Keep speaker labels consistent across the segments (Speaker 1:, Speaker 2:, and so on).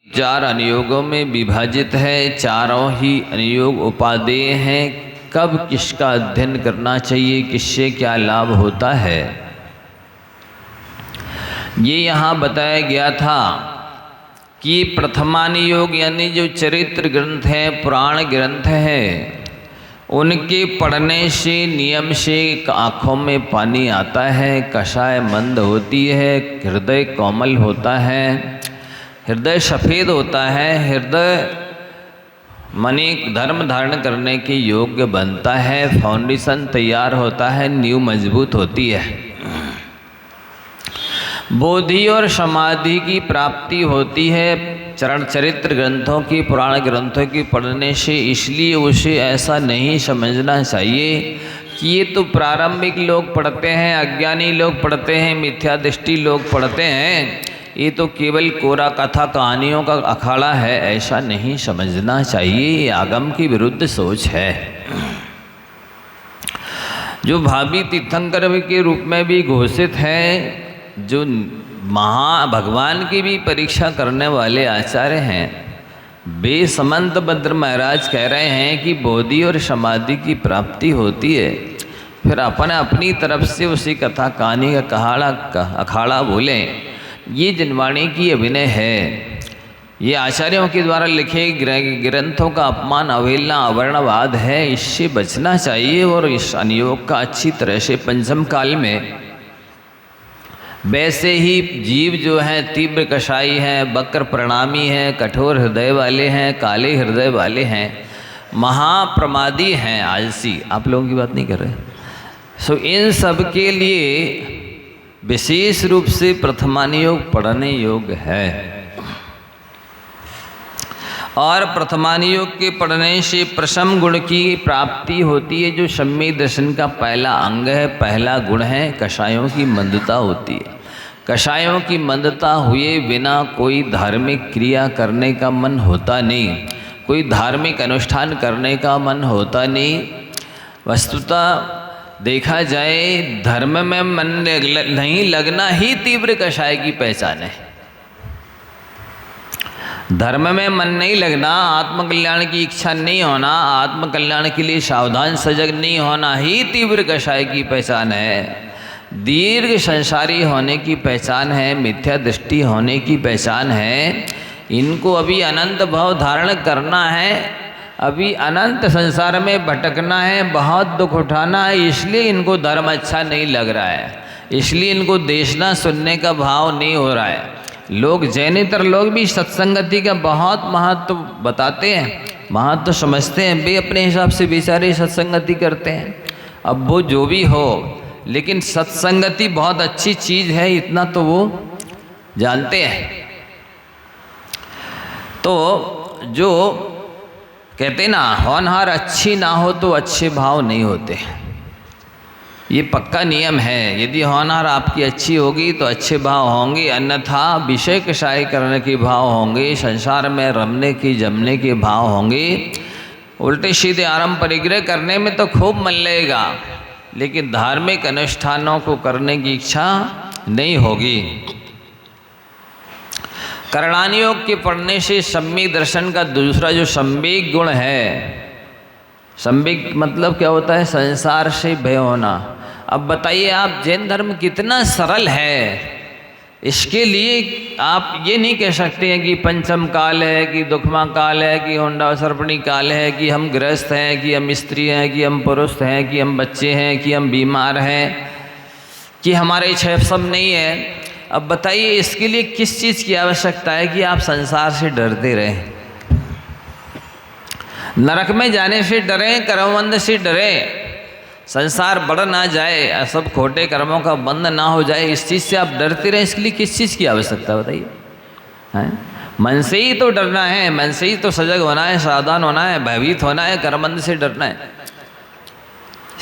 Speaker 1: चार अनुयोगों में विभाजित है, चारों ही अनुयोग उपादेय हैं। कब किसका अध्ययन करना चाहिए, किससे क्या लाभ होता है, ये यहाँ बताया गया था कि प्रथमानुयोग यानी जो चरित्र ग्रंथ है, पुराण ग्रंथ है, उनके पढ़ने से नियम से आँखों में पानी आता है, कषाय मंद होती है, हृदय कोमल होता है, हृदय सफ़ेद होता है, हृदय मने धर्म धारण करने के योग्य बनता है, फाउंडेशन तैयार होता है, नींव मजबूत होती है, बोधि और समाधि की प्राप्ति होती है चरण चरित्र ग्रंथों की, पुराण ग्रंथों की पढ़ने से। इसलिए उसे ऐसा नहीं समझना चाहिए कि ये तो प्रारंभिक लोग पढ़ते हैं, अज्ञानी लोग पढ़ते हैं, मिथ्या दृष्टि लोग पढ़ते हैं, ये तो केवल कोरा कथा कहानियों का अखाड़ा है, ऐसा नहीं समझना चाहिए। ये आगम की विरुद्ध सोच है। जो भावी तीर्थंकर के रूप में भी घोषित है, जो भगवान की भी परीक्षा करने वाले आचार्य हैं, वे समंत भद्र महाराज कह रहे हैं कि बोधि और समाधि की प्राप्ति होती है, फिर अपनी तरफ से उसी कथा कहानी का अखाड़ा बोलें, ये जिनवाणी की अभिनय है। ये आचार्यों के द्वारा लिखे ग्रंथों का अपमान, अवहेलना, अवर्णवाद है, इससे बचना चाहिए। और इस अनुयोग का अच्छी तरह से पंचम काल में वैसे ही जीव जो हैं तीव्र कषाई हैं, वक्र प्रणामी हैं, कठोर हृदय वाले हैं, काले हृदय वाले हैं, महाप्रमादी हैं, आलसी, आप लोगों की बात नहीं कर रहे। इन सब के लिए विशेष रूप से प्रथमानुयोग पढ़ने योग्य है। और प्रथमानुयोग के पढ़ने से प्रशम गुण की प्राप्ति होती है, जो सम्यक दर्शन का पहला अंग है, पहला गुण है। कषायों की मंदता होती है। कषायों की मंदता हुए बिना कोई धार्मिक क्रिया करने का मन होता नहीं, कोई धार्मिक अनुष्ठान करने का मन होता नहीं। वस्तुतः देखा जाए, धर्म में मन नहीं लगना ही तीव्र कषाय की पहचान है। धर्म में मन नहीं लगना, आत्मकल्याण की इच्छा नहीं होना, आत्मकल्याण के लिए सावधान सजग नहीं होना ही तीव्र कषाय की पहचान है। दीर्घ संसारी होने की पहचान है, मिथ्या दृष्टि होने की पहचान है। इनको अभी अनंत भाव धारण करना है, अभी अनंत संसार में भटकना है, बहुत दुख उठाना है, इसलिए इनको धर्म अच्छा नहीं लग रहा है, इसलिए इनको देखना सुनने का भाव नहीं हो रहा है। लोग, जैनेतर लोग भी सत्संगति का बहुत महत्व बताते हैं, महत्व समझते हैं, वे अपने हिसाब से बेचारे सत्संगति करते हैं। अब वो जो भी हो, लेकिन सत्संगति बहुत अच्छी चीज़ है, इतना तो वो जानते हैं। तो जो कहते ना, होनहार अच्छी ना हो तो अच्छे भाव नहीं होते, ये पक्का नियम है। यदि होनहार आपकी अच्छी होगी तो अच्छे भाव होंगे, अन्यथा विषय कषाय करने के भाव होंगे, संसार में रमने की जमने के भाव होंगे, उल्टे सीधे आरंभ परिग्रह करने में तो खूब मन लगेगा, लेकिन धार्मिक अनुष्ठानों को करने की इच्छा नहीं होगी। करणानुयोग के पढ़ने से सम्यक दर्शन का दूसरा जो सम्वेक गुण है, सम्वेक मतलब क्या होता है? संसार से भय होना। अब बताइए, आप जैन धर्म कितना सरल है, इसके लिए आप ये नहीं कह सकते हैं कि पंचम काल है, कि दुखमा काल है, कि होंडा सर्पणी काल है, कि हम गृहस्थ हैं, कि हम स्त्री हैं, कि हम पुरुष हैं, कि हम बच्चे हैं, कि हम बीमार हैं, कि हमारे इच्छा सब नहीं है। अब बताइए, इसके लिए किस चीज़ की आवश्यकता है कि आप संसार से डरते रहें? नरक में जाने से डरें, कर्मबंध से डरें, संसार बढ़ ना जाए, सब खोटे कर्मों का बंध ना हो जाए, इस चीज़ से आप डरते रहें, इसके लिए किस चीज़ की आवश्यकता बताइए? हैं? मन से ही तो डरना है, मन से ही तो सजग होना है, सावधान होना है, भयभीत होना है, कर्मबंध से डरना है।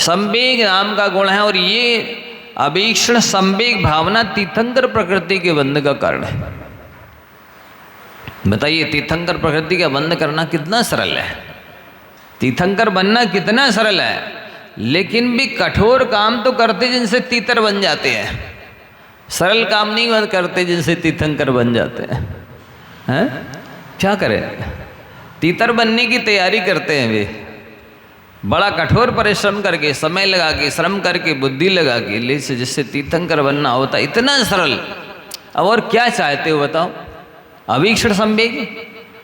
Speaker 1: संवेग नाम का गुण है, और ये अभीक्षण संवेग भावना तीर्थंकर प्रकृति के बंध का कारण है। बताइए, तीर्थंकर प्रकृति का बंध करना कितना सरल है, तीर्थंकर बनना कितना सरल है, लेकिन भी कठोर काम तो करते जिनसे तीतर बन जाते हैं, सरल काम नहीं करते जिनसे तीर्थंकर बन जाते हैं। क्या करें, तीतर बनने की तैयारी करते हैं वे, बड़ा कठोर परिश्रम करके, समय लगा के, श्रम करके, बुद्धि लगा के, ले से जिससे तीर्थंकर बनना होता, इतना सरल। अब और क्या चाहते हो बताओ? अवीक्षण संवेग,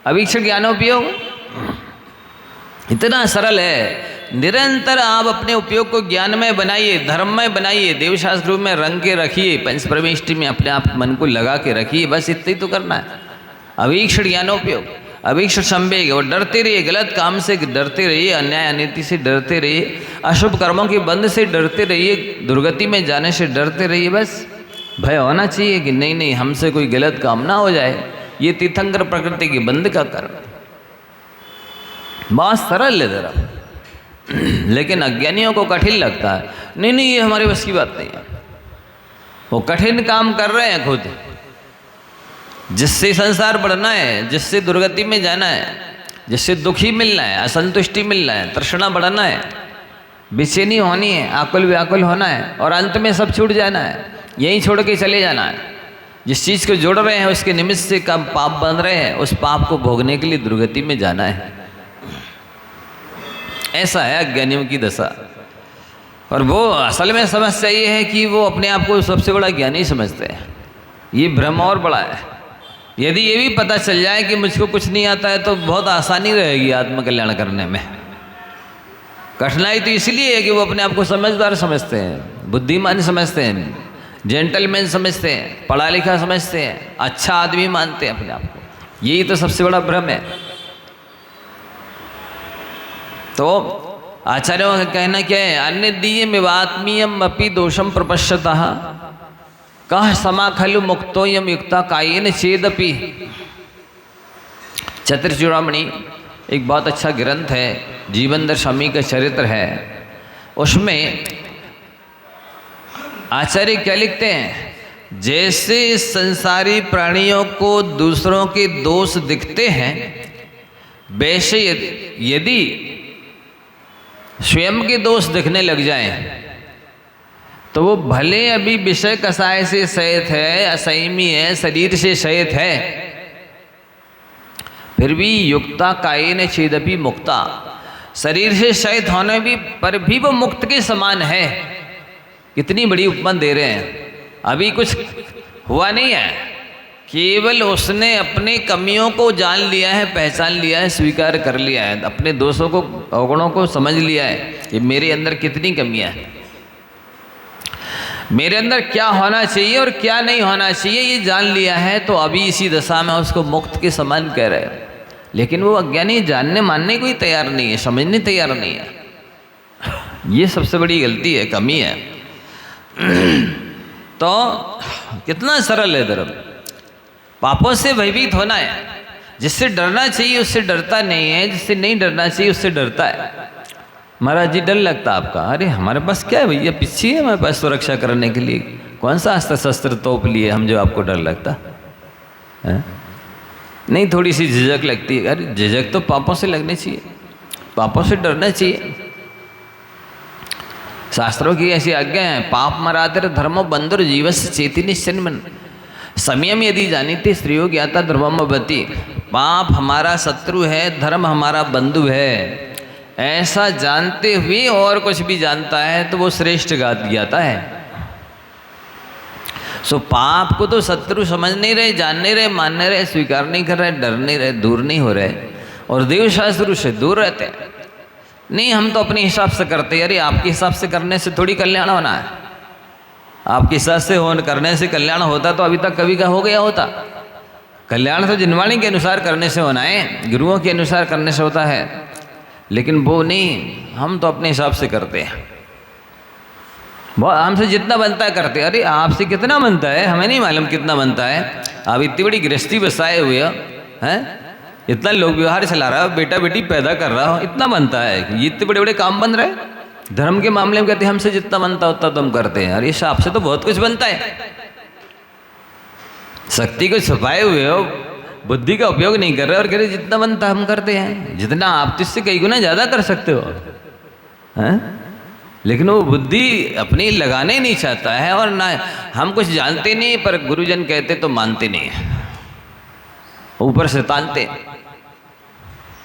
Speaker 1: अवीक्षण ज्ञानोपयोग, इतना सरल है। निरंतर आप अपने उपयोग को ज्ञान में बनाइए, धर्म में बनाइए, देवशास्त्र में रंग के रखिए, पंच परमेष्टि में अपने आप मन को लगा के रखिए, बस इतना ही तो करना है। अवीक्षण ज्ञानोपयोग, अवीक्षण संवेग, और डरते रहिए, गलत काम से डरते रहिए, अन्याय अनीति से डरते रहिए, अशुभ कर्मों के बंध से डरते रहिए, दुर्गति में जाने से डरते रहिए। बस भय होना चाहिए कि नहीं नहीं हमसे कोई गलत काम ना हो जाए। ये तीर्थंकर प्रकृति के बंध का कर्म, बहुत सरल है जरा, लेकिन अज्ञानियों को कठिन लगता है। नहीं नहीं ये हमारे बस की बात नहीं है। वो कठिन काम कर रहे हैं खुद, जिससे संसार बढ़ना है, जिससे दुर्गति में जाना है, जिससे दुखी मिलना है, असंतुष्टि मिलना है, तृष्णा बढ़ना है, बेचैनी होनी है, आकुल व्याकुल होना है, और अंत में सब छूट जाना है, यहीं छोड़ के चले जाना है। जिस चीज़ को जोड़ रहे हैं उसके निमित्त से कम पाप बन रहे हैं, उस पाप को भोगने के लिए दुर्गति में जाना है। ऐसा है अज्ञानियों की दशा। और वो असल में समस्या ये है कि वो अपने आप को सबसे बड़ा ज्ञानी समझते हैं। ये भ्रम और बड़ा है। यदि ये भी पता चल जाए कि मुझको कुछ नहीं आता है तो बहुत आसानी रहेगी आत्मकल्याण करने में। कठिनाई तो इसलिए है कि वो अपने आप को समझदार समझते हैं, बुद्धिमान समझते हैं, जेंटलमैन समझते हैं, पढ़ा लिखा समझते हैं, अच्छा आदमी मानते हैं अपने आप को। यही तो सबसे बड़ा भ्रम है। तो आचार्यों का कहना क्या है? अन्य दीयम आत्मीयम अपि दोषम प्रपश्यतः कह समा खलु मुक्तोयम युक्ता कायेन चेदपि। चतुर्चूड़ामणि एक बहुत अच्छा ग्रंथ है, जीवन दर्शमी का चरित्र है। उसमें आचार्य क्या लिखते हैं? जैसे संसारी प्राणियों को दूसरों के दोष दिखते हैं, वैसे यदि स्वयं के दोष दिखने लग जाएं तो वो भले अभी विषय कसाय से सहित है, असंयमी है, शरीर से सहित है, फिर भी युक्ता कायेन चेदपि मुक्ता, शरीर से सहित होने भी पर भी वो मुक्त के समान है। कितनी बड़ी उपमा दे रहे हैं। अभी कुछ हुआ नहीं है, केवल उसने अपने कमियों को जान लिया है, पहचान लिया है, स्वीकार कर लिया है, अपने दोषों को, अवगुणों को समझ लिया है कि मेरे अंदर कितनी कमियां हैं, मेरे अंदर क्या होना चाहिए और क्या नहीं होना चाहिए, ये जान लिया है। तो अभी इसी दशा में उसको मुक्त के समान कह रहे हैं। लेकिन वो अज्ञानी जानने मानने को ही तैयार नहीं है, समझने तैयार नहीं है। ये सबसे बड़ी गलती है, कमी है। तो कितना सरल है धर्म। पापों से भयभीत होना है, जिससे डरना चाहिए उससे डरता नहीं है, जिससे नहीं डरना चाहिए उससे डरता है। महाराज जी डर लगता आपका? अरे हमारे पास क्या है भैया, पीछे है हमारे पास सुरक्षा करने के लिए, कौन सा अस्त्र शस्त्र तोप लिए हम जो आपको डर लगता है? नहीं, थोड़ी सी झिझक लगती है। अरे झिझक तो पापों से लगनी चाहिए, पापों से डरना चाहिए। शास्त्रों की ऐसी आज्ञा है, पाप मरातिर धर्मो बंधुर जीवस्य चेति निश्चिन्मन संयम यदि जानीते स्त्रियों ज्ञाता धर्ममवती। पाप हमारा शत्रु है, धर्म हमारा बंधु है, ऐसा जानते हुए और कुछ भी जानता है तो वो श्रेष्ठ ज्ञाता है। सो पाप को तो शत्रु समझ नहीं रहे, जान नहीं रहे, मान नहीं रहे, स्वीकार नहीं कर रहे, डर नहीं रहे, दूर नहीं हो रहे, और देव शास्त्र से दूर रहते हैं। नहीं, हम तो अपने हिसाब से करते हैं। अरे आपके हिसाब से करने से थोड़ी कल्याण होना है। आपके हिसाब से करने से कल्याण होता तो अभी तक कभी का हो गया होता। कल्याण तो जिनवाणी के अनुसार करने से होना है, गुरुओं के अनुसार करने से होता है। लेकिन वो नहीं, हम तो अपने हिसाब से करते हैं। वो हमसे जितना बनता है करते। अरे आपसे कितना बनता है हमें नहीं मालूम कितना बनता है। आप इतनी बड़ी गृहस्थी बसाए हुए हैं, इतना लोग व्यवहार चला रहा हो, बेटा बेटी पैदा कर रहा हो, इतना बनता है। ये इतने बड़े बड़े काम बन रहे हैं। धर्म के मामले में कहते हैं हमसे जितना बनता उतना तो हम करते हैं। अरे आपसे तो बहुत कुछ बनता है। शक्ति को छुपाए हुए हो, बुद्धि का उपयोग नहीं कर रहे और कह रहे जितना बनता हम करते हैं। जितना आप तो इससे कई गुना ज़्यादा कर सकते हो, हैं? लेकिन वो बुद्धि अपनी लगाने नहीं चाहता है। और ना हम कुछ जानते नहीं, पर गुरुजन कहते तो मानते नहीं है। ऊपर से तानते,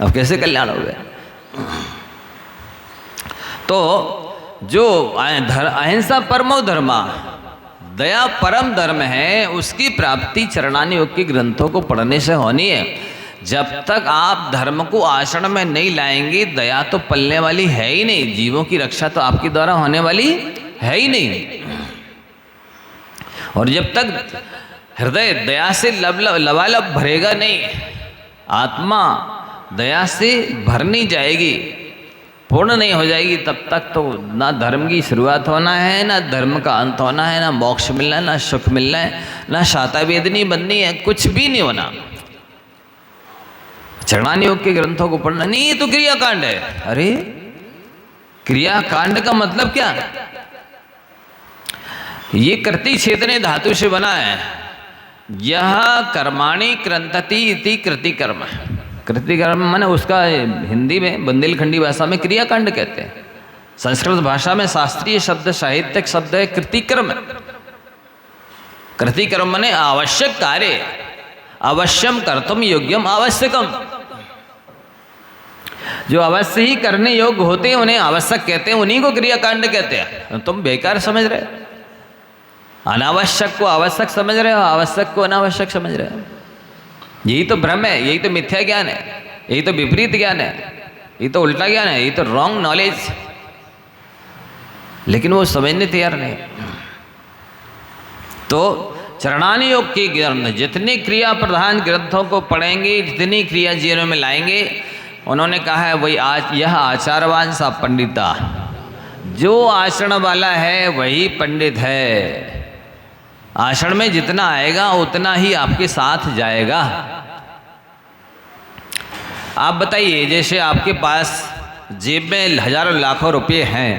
Speaker 1: अब कैसे कल्याण हो गया। तो जो अहिंसा परमो धर्मा, दया परम धर्म है, उसकी प्राप्ति चरणानी योग के ग्रंथों को पढ़ने से होनी है। जब तक आप धर्म को आचरण में नहीं लाएंगे, दया तो पलने वाली है ही नहीं, जीवों की रक्षा तो आपके द्वारा होने वाली है ही नहीं। और जब तक हृदय दया से लबालब भरेगा नहीं, आत्मा दया से भरनी जाएगी, पूर्ण नहीं हो जाएगी, तब तक तो ना धर्म की शुरुआत होना है, ना धर्म का अंत होना है, ना मोक्ष मिलना है, ना सुख मिलना है, ना शाता वेदनी बननी है, कुछ भी नहीं होना। चरणानी योग के ग्रंथों को पढ़ना नहीं, ये तो क्रियाकांड है। अरे क्रियाकांड का मतलब क्या? ये कृति छेदने धातु से बना है। यह कर्माणि कृंतति इति कृति कर्म है। कृति कर्म माने उसका हिंदी में बुंदेलखंडी भाषा में क्रियाकांड कहते हैं। संस्कृत भाषा में शास्त्रीय शब्द साहित्यिक शब्द है कृति कर्म। कृति कर्म माने आवश्यक कार्य, अवश्यम कर्तुम योग्यम आवश्यकम। जो अवश्य ही करने योग्य होते हैं उन्हें आवश्यक कहते हैं, उन्हीं को क्रियाकांड कहते हैं। तुम बेकार समझ रहे हो, अनावश्यक को आवश्यक समझ रहे हो, आवश्यक को अनावश्यक समझ रहे हो। यही तो भ्रम है, यही तो मिथ्या ज्ञान है, यही तो विपरीत ज्ञान है, यही तो उल्टा ज्ञान है, यही तो रॉन्ग नॉलेज। लेकिन वो समझने तैयार नहीं। तो चरणानी योग के ग्रंथ जितने क्रिया प्रधान ग्रंथों को पढ़ेंगे, जितनी क्रिया जीवन में लाएंगे, उन्होंने कहा है वही आज यह आचारवान सा पंडिता, जो आचरण वाला है वही पंडित है। आचरण में जितना आएगा उतना ही आपके साथ जाएगा। आप बताइए, जैसे आपके पास जेब में हजारों लाखों रुपए हैं,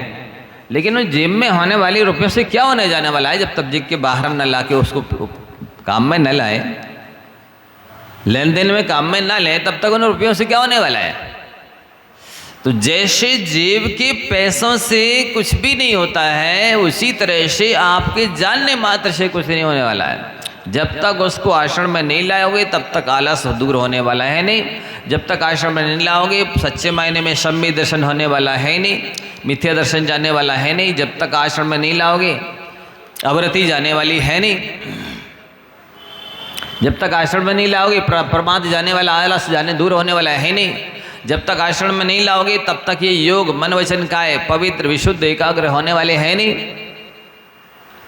Speaker 1: लेकिन उस जेब में होने वाली रुपयों से क्या होने जाने वाला है जब तक जेब के बाहर न ला के उसको काम में न लाए, लेन देन में काम में ना ले, तब तक उन रुपयों से क्या होने वाला है। तो जैसे जेब के पैसों से कुछ भी नहीं होता है, उसी तरह से आपके जानने मात्र से कुछ नहीं होने वाला है। जब तक उसको आश्रम में नहीं लाओगे तब तक आलस दूर होने वाला है नहीं। जब तक आश्रम में नहीं लाओगे सच्चे मायने में सम्य दर्शन होने वाला है नहीं, मिथ्या दर्शन जाने वाला है नहीं। जब तक आश्रम में नहीं लाओगे अवरति जाने वाली है नहीं। जब तक आश्रम में नहीं लाओगे प्रमाद जाने वाला, आलस जाने दूर होने वाला है नहीं। जब तक आश्रम में नहीं लाओगे तब तक ये योग मन वचन काय पवित्र विशुद्ध एकाग्र होने वाले हैं नहीं।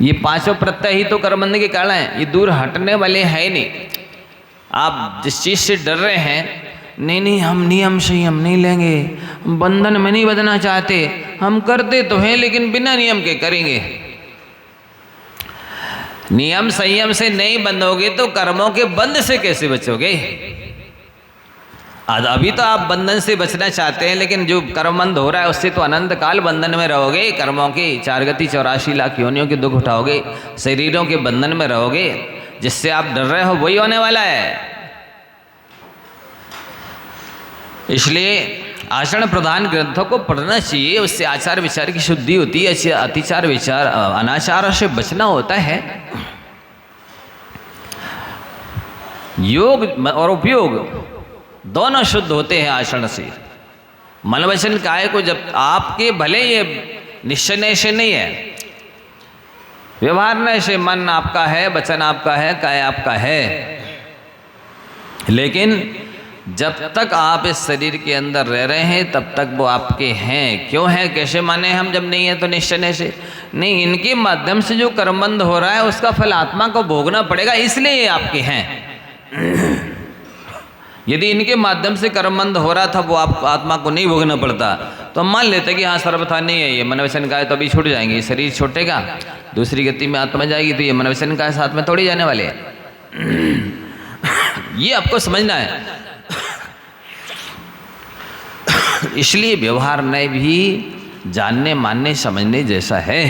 Speaker 1: ये पांचों प्रत्यय ही तो कर्मबंध के कारण हैं, ये दूर हटने वाले हैं नहीं। आप जिस चीज़ से डर रहे हैं, नहीं हम नियम संयम नहीं लेंगे, बंधन में नहीं बंधना चाहते, हम करते तो हैं लेकिन बिना नियम के करेंगे। नियम संयम से नहीं बंधोगे तो कर्मों के बंध से कैसे बचोगे। अभी तो आप बंधन से बचना चाहते हैं, लेकिन जो कर्मबंध हो रहा है उससे तो अनंत काल बंधन में रहोगे। कर्मों के 4 गति 84 लाख योनियों के दुख उठाओगे, शरीरों के बंधन में रहोगे। जिससे आप डर रहे हो वही होने वाला है। इसलिए आचरण प्रधान ग्रंथों को पढ़ना चाहिए, उससे आचार विचार की शुद्धि होती है, अतिचार विचार अनाचार से बचना होता है। योग और उपयोग दोनों शुद्ध होते हैं आचरण से। मन वचन काय को जब आपके भले ये निश्चय से नहीं है, व्यवहार से मन आपका है, वचन आपका है, काय आपका है, लेकिन जब तक आप इस शरीर के अंदर रह रहे हैं तब तक वो आपके हैं। क्यों है, कैसे माने हम, जब नहीं है तो निश्चय से नहीं। इनके माध्यम से जो कर्मबंध हो रहा है उसका फल आत्मा को भोगना पड़ेगा, इसलिए ये आपके हैं। यदि इनके माध्यम से कर्मबंध हो रहा था वो आप आत्मा को नहीं भोगना पड़ता तो हम मान लेते कि हाँ सर्वथा नहीं है, ये मन वचन काय तो अभी छूट जाएंगे, शरीर छूटेगा, दूसरी गति में आत्मा जाएगी, तो ये मन वचन काय साथ में थोड़ी जाने वाले हैं। ये आपको समझना है। इसलिए व्यवहार में भी जानने मानने समझने जैसा है।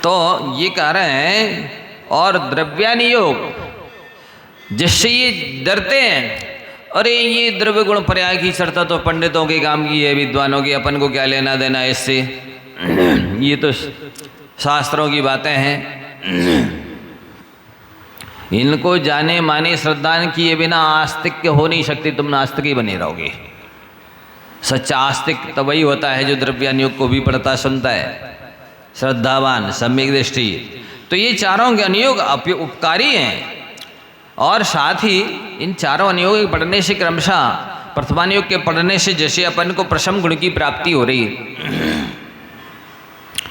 Speaker 1: तो ये कह रहे हैं, और द्रव्यानियोग, जिससे ये डरते हैं, अरे ये द्रव्य गुण पर्याय की चर्चा तो पंडितों के काम की है, विद्वानों की, अपन को क्या लेना देना इससे, ये तो शास्त्रों की बातें हैं। इनको जाने माने श्रद्धा किए बिना आस्तिक के हो नहीं सकते, तुम नास्तिक ही बने रहोगे। सच्चा आस्तिक तो वही होता है जो द्रव्यानुयोग को भी पढ़ता सुनता है, श्रद्धावान, सम्यक दृष्टि। तो ये चारों के अनुयोग उपकारी हैं, और साथ ही इन चारों अनुयोग के पढ़ने से क्रमशः प्रथमानुयोग के पढ़ने से जैसे अपन को प्रशम गुण की प्राप्ति हो रही है।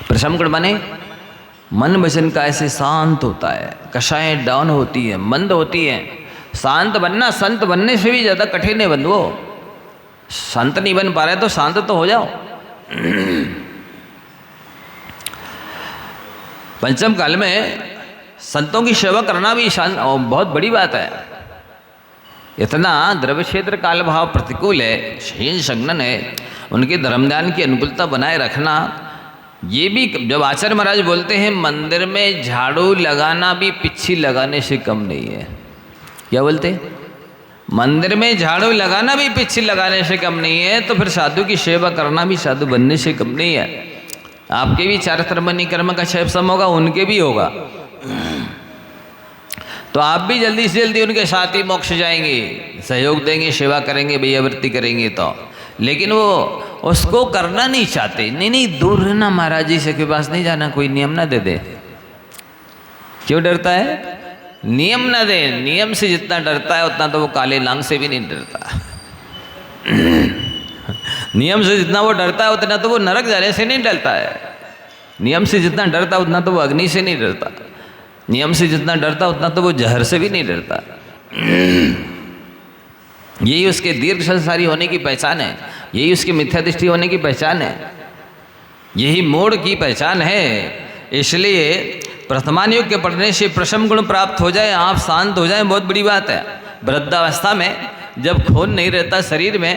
Speaker 1: प्रशम गुण माने मन वचन का ऐसे शांत होता है, कषाएं डाउन होती है, मंद होती है। शांत बनना संत बनने से भी ज़्यादा कठिन है बंधुओं। संत नहीं बन पा रहे तो शांत तो हो जाओ। पंचम काल में संतों की सेवा करना भी शांत बहुत बड़ी बात है। इतना द्रव्य क्षेत्र काल भाव प्रतिकूल है, हीन संगन है, उनके धर्मदान की अनुकूलता बनाए रखना। ये भी जब आचार्य महाराज बोलते हैं मंदिर में झाड़ू लगाना भी पिच्छी लगाने से कम नहीं है, क्या बोलते? मंदिर में झाड़ू लगाना भी पिच्छी लगाने से कम नहीं है, तो फिर साधु की सेवा करना भी साधु बनने से कम नहीं है। आपके भी चार कर्मणि कर्म का क्षय सम होगा, उनके भी होगा, तो आप भी जल्दी से जल्दी उनके साथ ही मोक्ष जाएंगे, सहयोग देंगे, सेवा करेंगे, भैयावृत्ति करेंगे। तो लेकिन वो उसको करना नहीं चाहते। नहीं दूर रहना, महाराज जी से के पास नहीं जाना, कोई नियम ना दे दे। क्यों डरता है? नियम ना दे। नियम से जितना डरता है उतना तो वो काले नांग से भी नहीं डरता। नियम से जितना वो डरता है उतना तो वो नरक जाने से नहीं डरता है। नियम से जितना डरता है उतना तो वो अग्नि से नहीं डरता। नियम से जितना डरता उतना तो वो जहर से भी नहीं डरता। यही उसके दीर्घ संसारी होने की पहचान है, यही उसकी मिथ्या दृष्टि होने की पहचान है, यही मोड़ की पहचान है। इसलिए प्रथमानुयोग के पढ़ने से प्रशम गुण प्राप्त हो जाए, आप शांत हो जाए, बहुत बड़ी बात है। वृद्धावस्था में जब खून नहीं रहता शरीर में,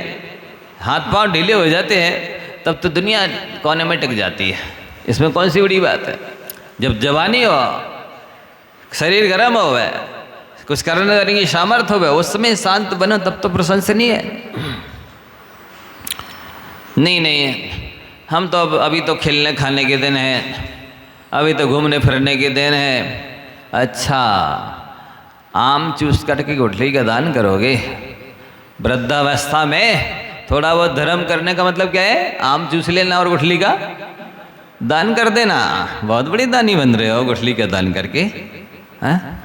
Speaker 1: हाथ पांव ढीले हो जाते हैं, तब तो दुनिया कोने में टिक जाती है। इसमें कौन सी बड़ी बात है? जब जवानी हो, शरीर गर्म हो, कुछ करने की सामर्थ्य हो, उस समय शांत बनो, तब तो प्रशंसनीय है। नहीं हम तो अभी तो खेलने खाने के दिन हैं, अभी तो घूमने फिरने के दिन हैं। अच्छा, आम चूस कट के गुठली का दान करोगे? वृद्धावस्था में थोड़ा बहुत धर्म करने का मतलब क्या है? आम चूस लेना और गुठली का दान कर देना। बहुत बड़ी दानी बन रहे हो गुठली का दान करके, हैं?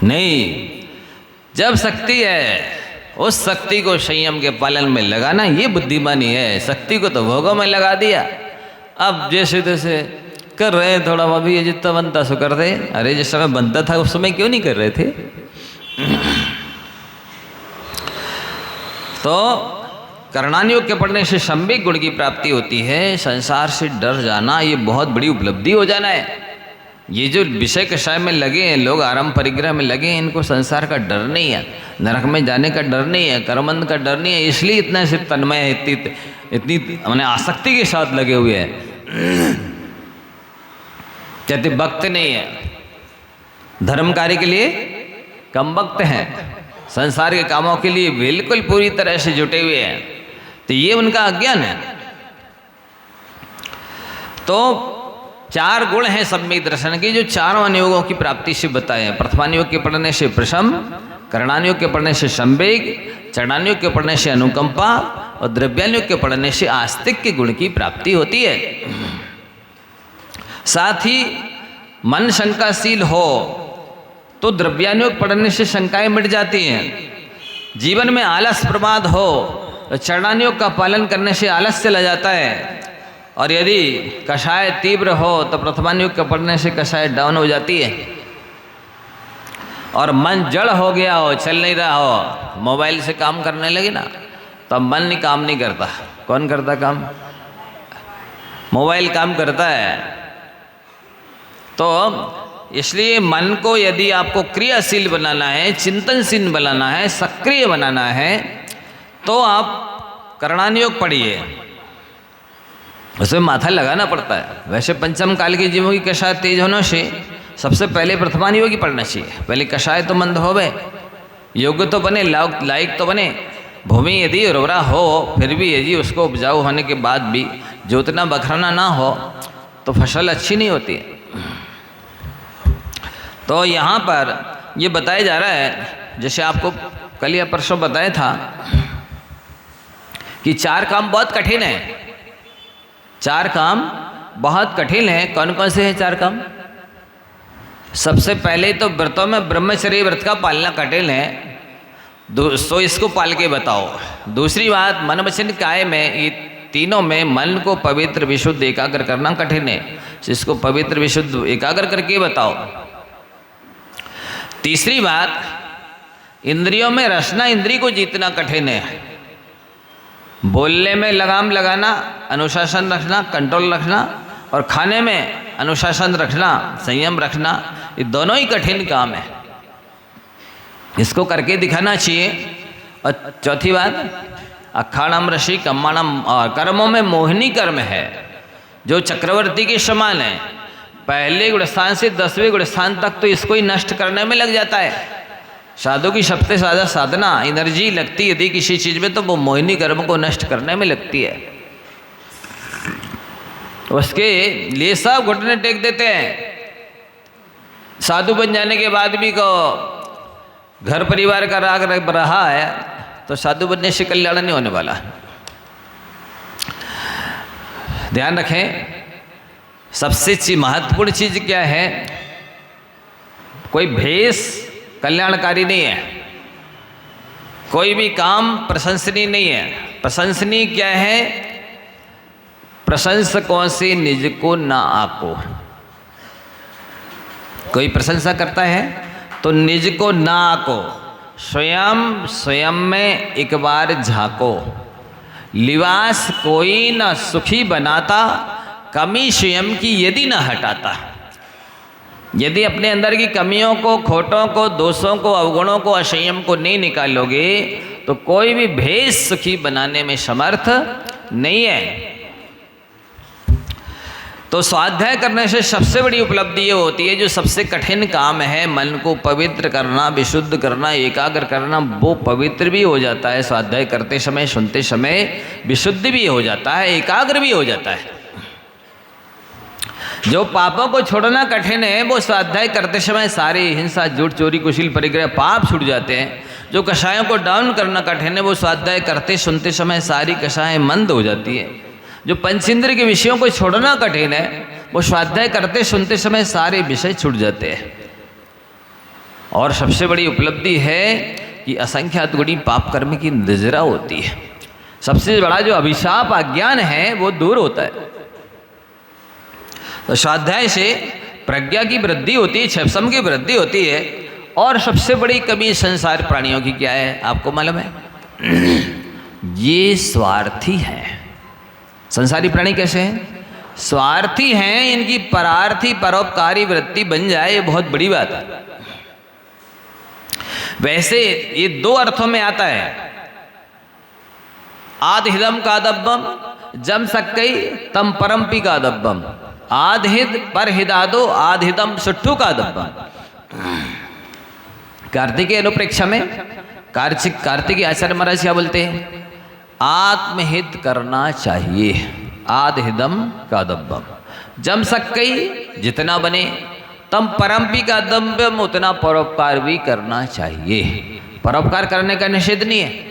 Speaker 1: नहीं, जब शक्ति है उस शक्ति को संयम के पालन में लगाना, ये बुद्धिमानी है। शक्ति को तो भोगों में लगा दिया, अब जैसे तैसे कर रहे हैं, थोड़ा अभी ये जितना बनता सो कर दे। अरे जिस समय बनता था उस समय क्यों नहीं कर रहे थे? तो कर्णानुयोग के पढ़ने से सम्यक गुण की प्राप्ति होती है। संसार से डर जाना ये बहुत बड़ी उपलब्धि हो जाना है। ये जो विषय कषाय में लगे हैं लोग, आरंभ परिग्रह में लगे हैं, इनको संसार का डर नहीं है, नरक में जाने का डर नहीं है, कर्मबंध का डर नहीं है। इसलिए इतना सिर्फ तन्मय है, इतनी मैंने आसक्ति के साथ लगे हुए हैं। कहते वक्त नहीं है, धर्म कार्य के लिए कम वक्त है, संसार के कामों के लिए बिल्कुल पूरी तरह से जुटे हुए हैं। तो ये उनका अज्ञान है। तो चार गुण हैं सम्यक दर्शन के, जो चारों अनुयोगों की प्राप्ति से बताए हैं। प्रथमानुयोग के पढ़ने से प्रशम, कर्णानुयोग के पढ़ने से संवेग, चरणानुयोग के पढ़ने से अनुकंपा और द्रव्यानुयोग के पढ़ने से आस्तिक के गुण की प्राप्ति होती है। साथ ही मन शंकाशील हो तो द्रव्यानुयोग पढ़ने से शंकाएं मिट जाती हैं। जीवन में आलस प्रमाद हो तो चरणानुयोग का पालन करने से आलस चला जाता है। और यदि कषाय तीव्र हो तो प्रथमानुयोग के पढ़ने से कषाय डाउन हो जाती है। और मन जड़ हो गया हो, चल नहीं रहा हो, मोबाइल से काम करने लगे ना, तब मन नहीं काम नहीं करता। कौन करता काम? मोबाइल काम करता है। तो इसलिए मन को यदि आपको क्रियाशील बनाना है, चिंतनशील बनाना है, सक्रिय बनाना है, तो आप कर्णानुयोग पढ़िए। उसमें माथा लगाना पड़ता है। वैसे पंचम काल के जीवों की कषाय तेज होने से सबसे पहले प्रथमानुयोग ही पढ़ना चाहिए। पहले कषाय तो मंद होवे, योग्य तो बने, लायक तो बने। भूमि यदि उर्वरा हो फिर भी यदि उसको उपजाऊ होने के बाद भी जोतना बखरना ना हो तो फसल अच्छी नहीं होती है। तो यहाँ पर ये बताया जा रहा है, जैसे आपको कल या परसों बताया था कि 4 काम बहुत कठिन है। 4 काम बहुत कठिन है। कौन कौन से हैं 4 काम? सबसे पहले तो व्रतों में ब्रह्मचर्य व्रत का पालना कठिन है, सो इसको पाल के बताओ। दूसरी बात, मन वचन काया में, ये तीनों में मन को पवित्र विशुद्ध एकाग्र करना कठिन है, इसको पवित्र विशुद्ध एकाग्र करके बताओ। तीसरी बात, इंद्रियों में रसना इंद्री को जीतना कठिन है। बोलने में लगाम लगाना, अनुशासन रखना, कंट्रोल रखना, और खाने में अनुशासन रखना, संयम रखना, ये दोनों ही कठिन काम है। इसको करके दिखाना चाहिए। और चौथी बात, अखाड़म ऋषि कम्माणम, कर्मों में मोहिनी कर्म है जो चक्रवर्ती के समान है। पहले गुणस्थान से 10वें गुणस्थान तक तो इसको ही नष्ट करने में लग जाता है। साधु की सबसे ज़्यादा साधना एनर्जी लगती है यदि किसी चीज़ में, तो वो मोहिनी कर्म को नष्ट करने में लगती है। उसके लिए सब घुटने टेक देते हैं। साधु बन जाने के बाद भी को घर परिवार का राग रहा है तो साधु बनने से कल्याण नहीं होने वाला। ध्यान रखें, सबसे महत्वपूर्ण चीज क्या है? कोई भेष कल्याणकारी नहीं है, कोई भी काम प्रशंसनीय नहीं है। प्रशंसनीय क्या है? प्रशंसकों से निज को ना आको। कोई प्रशंसा करता है तो निज को ना आको, स्वयं में एक बार झाको। लिबास कोई न सुखी बनाता, कमी स्वयं की यदि न हटाता। यदि अपने अंदर की कमियों को, खोटों को, दोषों को, अवगुणों को, असंयम को नहीं निकालोगे तो कोई भी भेष सुखी बनाने में समर्थ नहीं है। तो स्वाध्याय करने से सबसे बड़ी उपलब्धि ये होती है, जो सबसे कठिन काम है मन को पवित्र करना, विशुद्ध करना, एकाग्र करना, वो पवित्र भी हो जाता है स्वाध्याय करते समय, सुनते समय विशुद्ध भी हो जाता है, एकाग्र भी हो जाता है। जो पापों को छोड़ना कठिन है वो स्वाध्याय करते समय सारे हिंसा, झूठ, चोरी, कुशील, परिग्रह, पाप छूट जाते हैं। जो कषायों को डाउन करना कठिन है वो स्वाध्याय करते सुनते समय सारी कषाएं मंद हो जाती है। जो पंचेंद्र के विषयों को छोड़ना कठिन है वो स्वाध्याय करते सुनते समय सारे विषय छूट जाते हैं। और सबसे बड़ी उपलब्धि है कि असंख्यात गुणी पाप कर्म की निजरा होती है। सबसे बड़ा जो अभिशाप अज्ञान है वो दूर होता है। तो स्वाध्याय से प्रज्ञा की वृद्धि होती है, क्षमता की वृद्धि होती है। और सबसे बड़ी कमी संसार प्राणियों की क्या है आपको मालूम है? ये स्वार्थी हैं। संसारी प्राणी कैसे हैं? स्वार्थी हैं। इनकी परार्थी परोपकारी वृत्ति बन जाए ये बहुत बड़ी बात है। वैसे ये 2 अर्थों में आता है। आदहिदम कादब्बम जम सक्कई तम परमपी कादब्बम। आदहिद पर हिदादो आदहिदम सुट्ठू कादब्बम। कार्तिकेय अनुप्रेक्षा में कार्तिकेय आचार्य महाराज क्या बोलते हैं? आत्महित करना चाहिए। आदहिदम कादब्बम जम सक्कई, जितना बने, तम परमपी कादब्बम, उतना परोपकार भी करना चाहिए। परोपकार करने का निषेध नहीं है।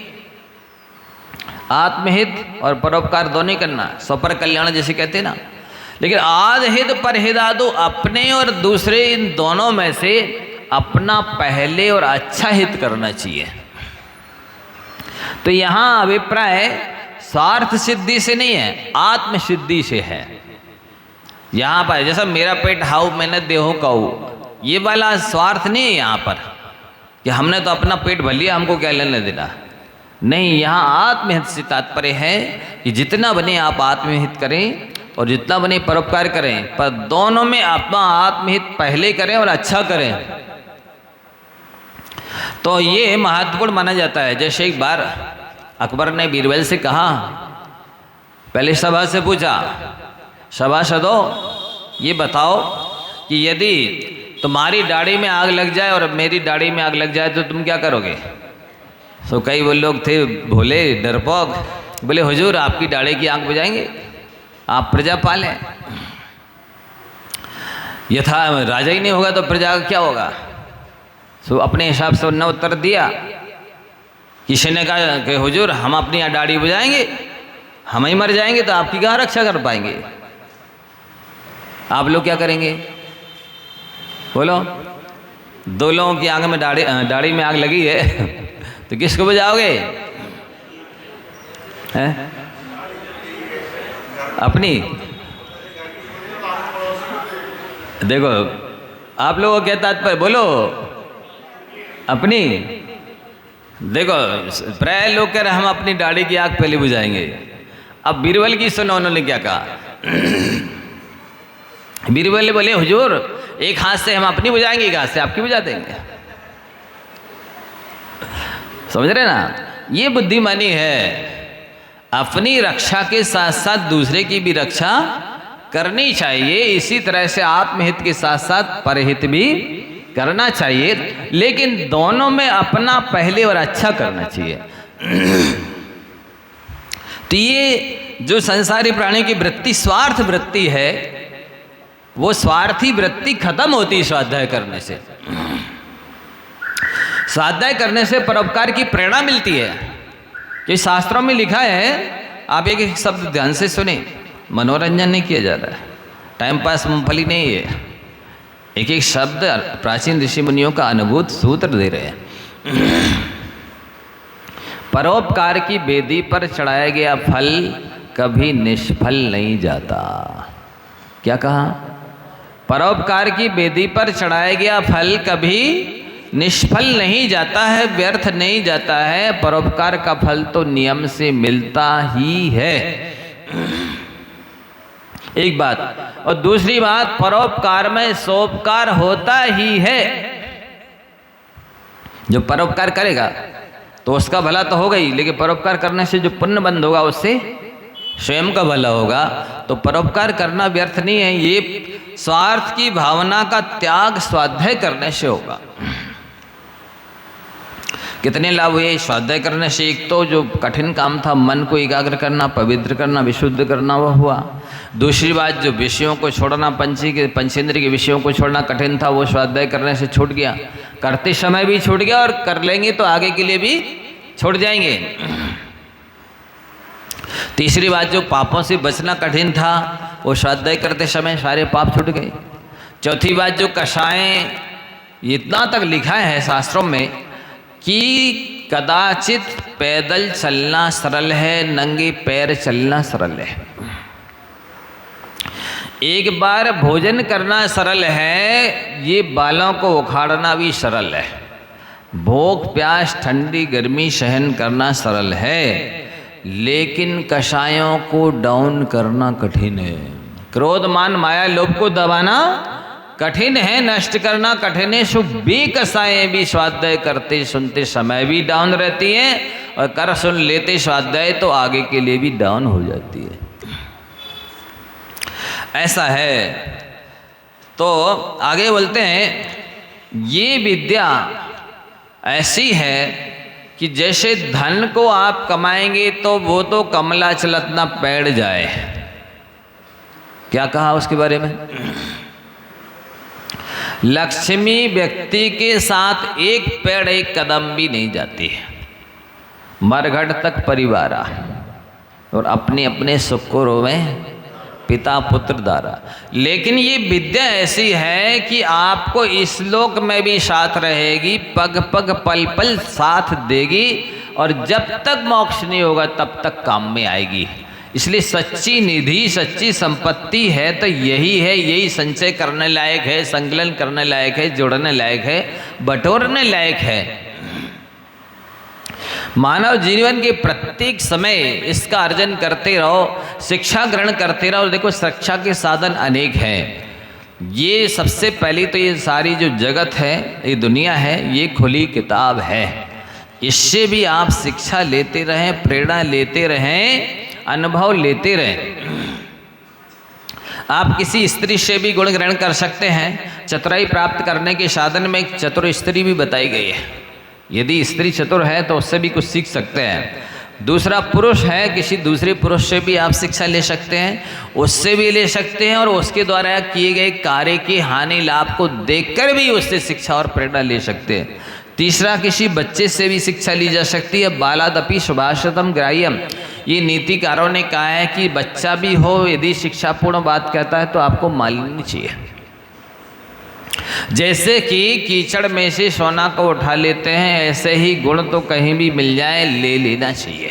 Speaker 1: आत्महित और परोपकार दोनों करना, स्वपर कल्याण जैसे कहते हैं ना। लेकिन आदहित पर हिदादो, अपने और दूसरे इन दोनों में से अपना पहले और अच्छा हित करना चाहिए। तो यहाँ अभिप्राय स्वार्थ सिद्धि से नहीं है, आत्म सिद्धि से है। यहाँ पर जैसा मेरा पेट हाउ मैंने देहो कहू, ये वाला स्वार्थ नहीं है यहाँ पर कि हमने तो अपना पेट भर लिया, हमको क्या लेने देना। नहीं, यहाँ आत्महित से तात्पर्य है कि जितना बने आप आत्महित करें और जितना बने परोपकार करें, पर दोनों में अपना आत्महित पहले करें और अच्छा करें। तो ये महत्वपूर्ण माना जाता है। जैसे एक बार अकबर ने बीरबल से कहा, पहले सभा से पूछा, सभासदों ये बताओ कि यदि तुम्हारी दाढ़ी में आग लग जाए और मेरी दाढ़ी में आग लग जाए तो तुम क्या करोगे? तो कई वो लोग थे भोले डरपोक, बोले हुजूर आपकी दाढ़ी की आग बुझाएंगे, आप प्रजा पालें। यथा राजा ही नहीं होगा तो प्रजा का क्या होगा? सो अपने हिसाब से उन्होंने उत्तर दिया। किसी ने कहा कि हुजूर हम अपनी दाढ़ी बुझाएंगे, हम ही मर जाएंगे तो आपकी कहाँ रक्षा कर पाएंगे, आप लोग क्या करेंगे? बोलो, दो लोगों की आग में दाढ़ी में आग लगी है तो किसको बुझाओगे? हैं? अपनी। देखो आप लोगों के तात्पर्य बोलो, अपनी। देखो प्राय लोग कह रहे हम अपनी दाढ़ी की आग पहले बुझाएंगे। अब बीरबल की सुनो उन्होंने क्या कहा। बीरबल बोले हुजूर एक हाथ से हम अपनी बुझाएंगे, एक हाथ से आपकी बुझा देंगे। समझ रहे ना, ये बुद्धिमानी है। अपनी रक्षा के साथ साथ दूसरे की भी रक्षा करनी चाहिए। इसी तरह से आत्महित के साथ साथ परहित भी करना चाहिए, लेकिन दोनों में अपना पहले और अच्छा करना चाहिए। तो ये जो संसारी प्राणी की वृत्ति स्वार्थ वृत्ति है, वो स्वार्थी वृत्ति खत्म होती है स्वाध्याय करने से। स्वाध्याय करने से परोपकार की प्रेरणा मिलती है। ये शास्त्रों में लिखा है, आप एक एक शब्द ध्यान से सुने, मनोरंजन नहीं किया जा रहा है, टाइम पास मूंगफली नहीं है। एक एक शब्द प्राचीन ऋषि मुनियों का अनुभूत सूत्र दे रहे हैं। परोपकार की वेदी पर चढ़ाया गया फल कभी निष्फल नहीं जाता। क्या कहा? परोपकार की वेदी पर चढ़ाया गया फल कभी निष्फल नहीं जाता है, व्यर्थ नहीं जाता है। परोपकार का फल तो नियम से मिलता ही है, एक बात। और दूसरी बात, परोपकार में सोपकार होता ही है। जो परोपकार करेगा तो उसका भला तो होगा ही, लेकिन परोपकार करने से जो पुण्य बंद होगा उससे स्वयं का भला होगा। तो परोपकार करना व्यर्थ नहीं है, ये स्वार्थ की भावना का त्याग स्वाध्याय करने से होगा। कितने लाभ हुए स्वाध्याय करने से? एक तो जो कठिन काम था मन को एकाग्र करना, पवित्र करना, विशुद्ध करना, वह हुआ। दूसरी बात, जो विषयों को छोड़ना, पंचेंद्रिय के विषयों को छोड़ना कठिन था, वो स्वाध्याय करने से छूट गया। करते समय भी छूट गया और कर लेंगे तो आगे के लिए भी छूट जाएंगे। तीसरी बात, जो पापों से बचना कठिन था, वो स्वाध्याय करते समय सारे पाप छूट गए। चौथी बात, जो कषाय, इतना तक लिखा है शास्त्रों में कि कदाचित पैदल चलना सरल है, नंगे पैर चलना सरल है। एक बार भोजन करना सरल है, ये बालों को उखाड़ना भी सरल है। भूख प्यास ठंडी गर्मी सहन करना सरल है, लेकिन कषायों को डाउन करना कठिन है। क्रोध मान माया लोभ को दबाना कठिन है, नष्ट करना कठिन है। सो बेकसाएं भी स्वाध्याय करते सुनते समय भी डाउन रहती हैं, और कर सुन लेते स्वाध्याय तो आगे के लिए भी डाउन हो जाती है। ऐसा है। तो आगे बोलते हैं, ये विद्या ऐसी है कि जैसे धन को आप कमाएंगे तो वो तो कमला चलत ना पैड़ जाए। क्या कहा उसके बारे में? लक्ष्मी व्यक्ति के साथ एक पैड़ एक कदम भी नहीं जाती है, मरघट तक परिवार और अपने अपने सुख को रोवे पिता पुत्र द्वारा। लेकिन ये विद्या ऐसी है कि आपको इस लोक में भी साथ रहेगी, पग पग पल पल साथ देगी, और जब तक मोक्ष नहीं होगा तब तक काम में आएगी। इसलिए सच्ची निधि, सच्ची संपत्ति है तो यही है, यही संचय करने लायक है, संकलन करने लायक है, जोड़ने लायक है, बटोरने लायक है। मानव जीवन के प्रत्येक समय इसका अर्जन करते रहो, शिक्षा ग्रहण करते रहो। देखो शिक्षा के साधन अनेक हैं। ये सबसे पहली तो ये सारी जो जगत है, ये दुनिया है, ये खुली किताब है। इससे भी आप शिक्षा लेते रहें, प्रेरणा लेते रहें, अनुभव लेते रहें। आप किसी स्त्री से भी गुण ग्रहण कर सकते हैं। चतुराई प्राप्त करने के साधन में एक चतुर स्त्री भी बताई गई है। यदि स्त्री चतुर है तो उससे भी कुछ सीख सकते हैं। दूसरा पुरुष है, किसी दूसरे पुरुष से भी आप शिक्षा ले सकते हैं, उससे भी ले सकते हैं, और उसके द्वारा किए गए कार्य की हानि लाभ को देखकर भी उससे शिक्षा और प्रेरणा ले सकते हैं। तीसरा, किसी बच्चे से भी शिक्षा ली जा सकती है। बालादपि सुभाषितम ग्राह्यम, ये नीतिकारों ने कहा है कि बच्चा भी हो यदि शिक्षापूर्ण बात कहता है तो आपको मान लेनी चाहिए। जैसे कि कीचड़ में से सोना को उठा लेते हैं, ऐसे ही गुण तो कहीं भी मिल जाए ले लेना चाहिए।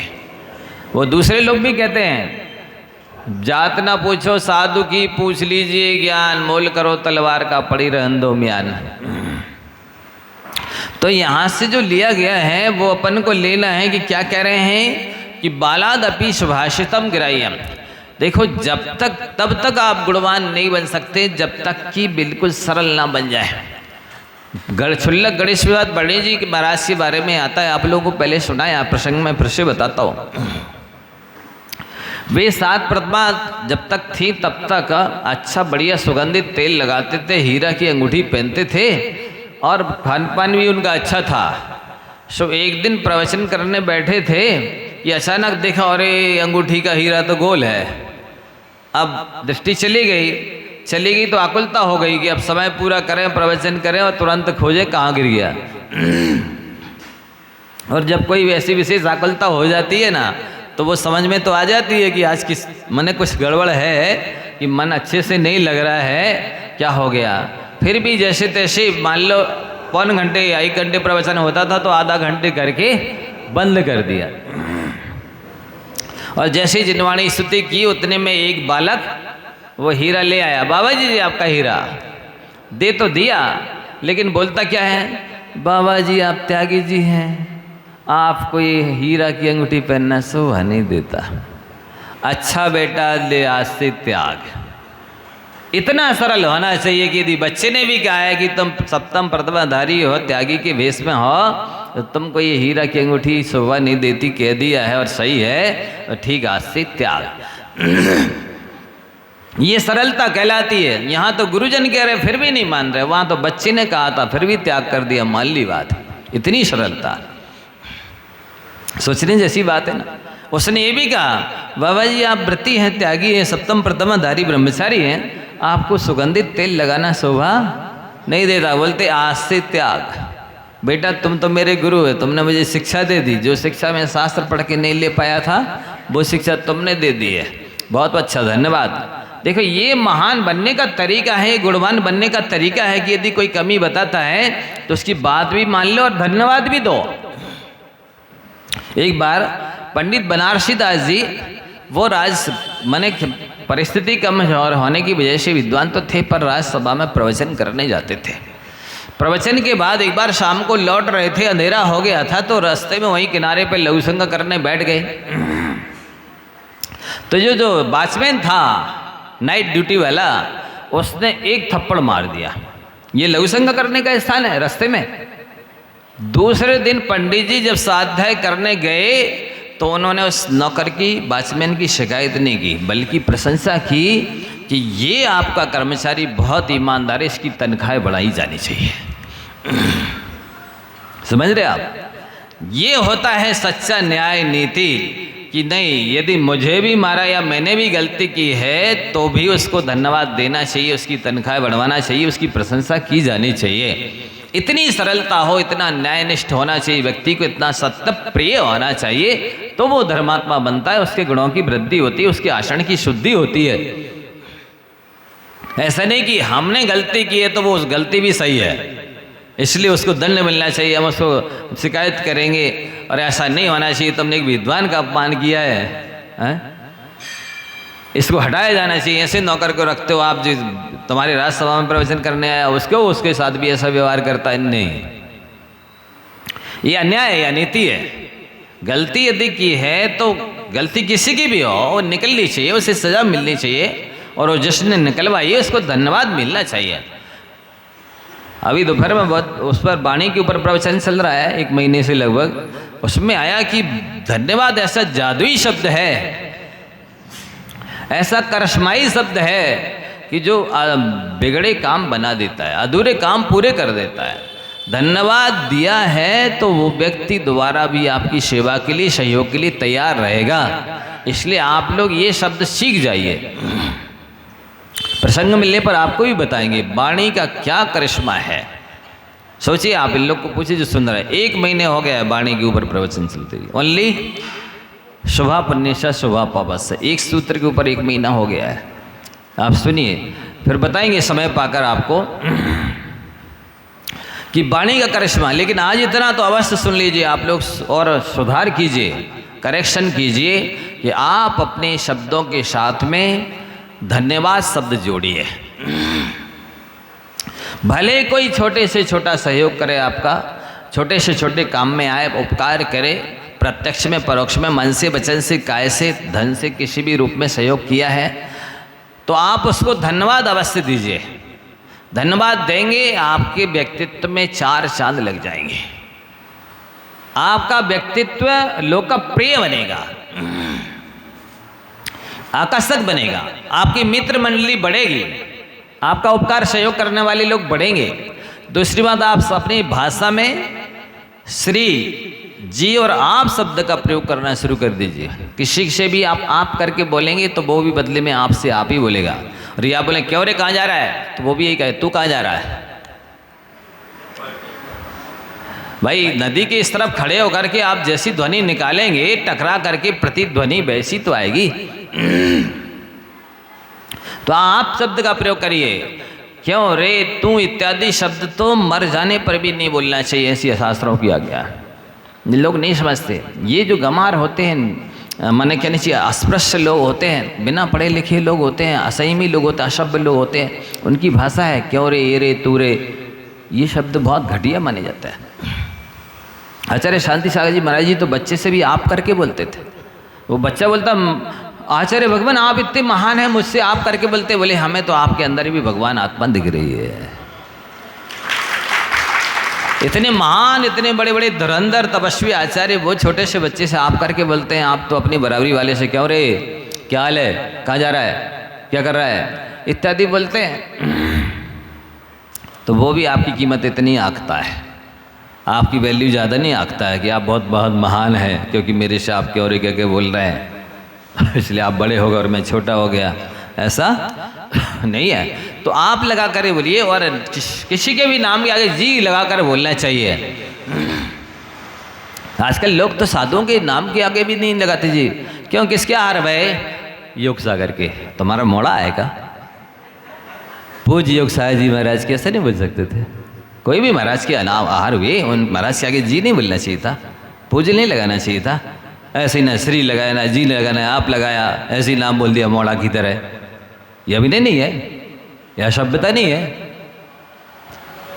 Speaker 1: वो दूसरे लोग भी कहते हैं, जात ना पूछो साधु की पूछ लीजिए ज्ञान, मोल करो तलवार का पड़ी रहन दो म्यान। तो यहाँ से जो लिया गया है वो अपन को लेना है कि क्या कह रहे हैं कि बालादपि सुभाषितम ग्राह्यम। देखो, तब तक आप गुणवान नहीं बन सकते जब तक कि बिल्कुल सरल ना बन जाए। गढ़छुल्लक गणेश विवाद बड़े जी के महाराज के बारे में आता है, आप लोगों को पहले सुना है, प्रसंग में फिर से बताता हूँ। वे 7 प्रतिमा जब तक थी तब तक अच्छा बढ़िया सुगंधित तेल लगाते थे, हीरा की अंगूठी पहनते थे और खान पान भी उनका अच्छा था। सो एक दिन प्रवचन करने बैठे थे कि अचानक देखा, अरे अंगूठी का हीरा तो गोल है। अब दृष्टि चली गई तो आकुलता हो गई कि अब समय पूरा करें, प्रवचन करें और तुरंत खोजे कहाँ गिर गया। और जब कोई वैसी विशेष आकुलता हो जाती है ना, तो वो समझ में तो आ जाती है कि आज किस मने कुछ गड़बड़ है, कि मन अच्छे से नहीं लग रहा है, क्या हो गया। फिर भी जैसे तैसे मान लो पौन घंटे या 1 घंटे प्रवचन होता था तो आधा घंटे करके बंद कर दिया। और जैसे जिनवाणी स्तुति की उतने में एक बालक वो हीरा ले आया। बाबा जी आपका हीरा। दे तो दिया, लेकिन बोलता क्या है, बाबा जी आप त्यागी जी हैं, आपको ये हीरा की अंगूठी पहनना शोभा नहीं देता। अच्छा बेटा, ले आज से त्याग। इतना सरल होना चाहिए कि यदि बच्चे ने भी कहा है कि तुम सप्तम प्रतिभाधारी हो, त्यागी के वेश में हो, तो तुमको ये हीरा की अंगूठी शोभा नहीं देती, कह दिया है और सही है, तो ठीक, आज से त्याग। ये सरलता कहलाती है। यहाँ तो गुरुजन कह रहे फिर भी नहीं मान रहे, वहाँ तो बच्चे ने कहा था फिर भी त्याग कर दिया, मान ली बात। इतनी सरलता, सोचने जैसी बात है ना। उसने ये भी कहा, बाबा जी आप व्रती हैं, त्यागी हैं, सप्तम प्रतिभाधारी ब्रह्मचारी हैं, आपको सुगंधित तेल लगाना शोभा नहीं देता। बोलते आज से त्याग। बेटा तुम तो मेरे गुरु है, तुमने मुझे शिक्षा दे दी, जो शिक्षा मैं शास्त्र पढ़ के नहीं ले पाया था वो शिक्षा तुमने दे दी है, बहुत अच्छा, धन्यवाद। देखो, ये महान बनने का तरीका है, गुणवान बनने का तरीका है कि यदि कोई कमी बताता है तो उसकी बात भी मान लो और धन्यवाद भी दो। एक बार पंडित बनारसी दास जी, वो माने परिस्थिति कमजोर होने की वजह से विद्वान तो थे, पर राजसभा में प्रवचन करने जाते थे। प्रवचन के बाद एक बार शाम को लौट रहे थे, अंधेरा हो गया था, तो रास्ते में वहीं किनारे पे लघुसंग करने बैठ गए। तो जो वॉचमैन था, नाइट ड्यूटी वाला, उसने एक थप्पड़ मार दिया। ये लघुसंग करने का स्थान है रास्ते में। दूसरे दिन पंडित जी जब स्वाध्याय करने गए तो उन्होंने उस नौकर की, वॉचमैन की शिकायत नहीं की, बल्कि प्रशंसा की कि ये आपका कर्मचारी बहुत ईमानदार है, इसकी तनख्वाहें बढ़ाई जानी चाहिए। समझ रहे आप? ये होता है सच्चा न्याय नीति कि नहीं, यदि मुझे भी मारा या मैंने भी गलती की है तो भी उसको धन्यवाद देना चाहिए, उसकी तनख्वाह बढ़वाना चाहिए, उसकी प्रशंसा की जानी चाहिए। इतनी सरलता हो, इतना न्यायनिष्ठ होना चाहिए व्यक्ति को, इतना सत्य प्रिय होना चाहिए, तो वो धर्मात्मा बनता है, उसके गुणों की वृद्धि होती है, उसके आचरण की शुद्धि होती है। ऐसा नहीं कि हमने गलती की है तो वो उस गलती भी सही है, इसलिए उसको दंड मिलना चाहिए, हम उसको शिकायत करेंगे। और ऐसा नहीं होना चाहिए, तुमने एक विद्वान का अपमान किया है, इसको हटाया जाना चाहिए। ऐसे नौकर को रखते हो आप, जो तुम्हारी राजसभा में प्रवचन करने आया उसके साथ भी ऐसा व्यवहार करता है, नहीं, ये अन्याय है या नीति है। गलती यदि की है तो गलती किसी की भी हो, वो निकलनी चाहिए, उसे सजा मिलनी चाहिए, और वो जिसने निकलवाई है उसको धन्यवाद मिलना चाहिए। अभी दोपहर में बहुत उस पर वाणी के ऊपर प्रवचन चल रहा है, 1 महीने से लगभग, उसमें आया कि धन्यवाद ऐसा जादुई शब्द है, ऐसा करिश्माई शब्द है कि जो बिगड़े काम बना देता है, अधूरे काम पूरे कर देता है। धन्यवाद दिया है तो वो व्यक्ति दोबारा भी आपकी सेवा के लिए, सहयोग के लिए तैयार रहेगा। इसलिए आप लोग ये शब्द सीख जाइए। प्रसंग मिलने पर आपको भी बताएंगे वाणी का क्या करिश्मा है। सोचिए, आप इन लोग को पूछिए जो सुन रहे हैं, 1 महीने हो गया है वाणी के ऊपर प्रवचन चलते हुए, ओनली शुभा पन्नेशा शुभा पापस से 1 सूत्र के ऊपर 1 महीना हो गया है। आप सुनिए, फिर बताएंगे समय पाकर आपको कि वाणी का करिश्मा। लेकिन आज इतना तो अवश्य सुन लीजिए आप लोग और सुधार कीजिए, करेक्शन कीजिए कि आप अपने शब्दों के साथ में धन्यवाद शब्द जोड़िए। भले कोई छोटे से छोटा सहयोग करे, आपका छोटे से छोटे काम में आए, उपकार करे, प्रत्यक्ष में परोक्ष में, मन से वचन से काय से धन से किसी भी रूप में सहयोग किया है तो आप उसको धन्यवाद अवश्य दीजिए। धन्यवाद देंगे, आपके व्यक्तित्व में 4 चांद लग जाएंगे। आपका व्यक्तित्व लोकप्रिय बनेगा, आकर्षक बनेगा, आपकी मित्र मंडली बढ़ेगी, आपका उपकार सहयोग करने वाले लोग बढ़ेंगे। दूसरी बात, आप अपनी भाषा में श्री जी और आप शब्द का प्रयोग करना शुरू कर दीजिए। किसी से भी आप करके बोलेंगे तो वो भी बदले में आपसे आप ही बोलेगा। और या बोले क्यों रे कहाँ जा रहा है, तो वो भी यही कहे तू कहाँ जा रहा है। भाई नदी के इस तरफ खड़े होकर के आप जैसी ध्वनि निकालेंगे, टकरा करके प्रतिध्वनि वैसी तो आएगी। तो आप शब्द का प्रयोग करिए, क्यों रे तू इत्यादि शब्द तो मर जाने पर भी नहीं बोलना चाहिए, ऐसी शास्त्रों की आज्ञा। लोग नहीं समझते, ये जो गंवार होते हैं, माने कहना चाहिए अस्पृश्य लोग होते हैं, बिना पढ़े लिखे लोग होते हैं, असंयमी लोग होते हैं, असभ्य लोग होते हैं, उनकी भाषा है क्यों रे, ये रे, तू रे, ये शब्द बहुत घटिया माने जाता है। आचार्य शांति सागर जी महाराज जी तो बच्चे से भी आप करके बोलते थे। वो बच्चा बोलता आचार्य भगवान आप इतने महान हैं, मुझसे आप करके बोलते। बोले हमें तो आपके अंदर भी भगवान आत्मा दिख रही है। इतने महान, इतने बड़े बड़े धुरंधर तपस्वी आचार्य वो छोटे से बच्चे से आप करके बोलते हैं। आप तो अपनी बराबरी वाले से क्यों रे, क्या हाल है, कहाँ जा रहा है, क्या कर रहा है, इत्यादि बोलते हैं। तो वो भी आपकी कीमत इतनी आंकता है, आपकी वैल्यू ज़्यादा नहीं आंकता है कि आप बहुत बहुत महान हैं क्योंकि मेरे से आप क्यों रे कह के बोल रहे हैं, इसलिए आप बड़े हो गए और मैं छोटा हो गया, ऐसा नहीं है। तो आप लगा कर बोलिए, और किसी के भी नाम के आगे जी लगा कर बोलना चाहिए। आजकल लोग तो साधुओं के नाम के आगे भी नहीं लगाते जी। क्यों, किसके आहार भाई, योग सागर के, तुम्हारा मोड़ा आएगा। पूज्य योग सागर जी महाराज कैसे नहीं बोल सकते थे, कोई भी महाराज के नाम आहार हुए उन महाराज के आगे जी नहीं बोलना चाहिए था, पूज्य नहीं लगाना चाहिए था। ऐसे ही ना श्री लगाया, ना जी लगाना, आप लगाया, ऐसे ही नाम बोल दिया मोड़ा की तरह। यह अभिनय नहीं है, यह सभ्यता नहीं है।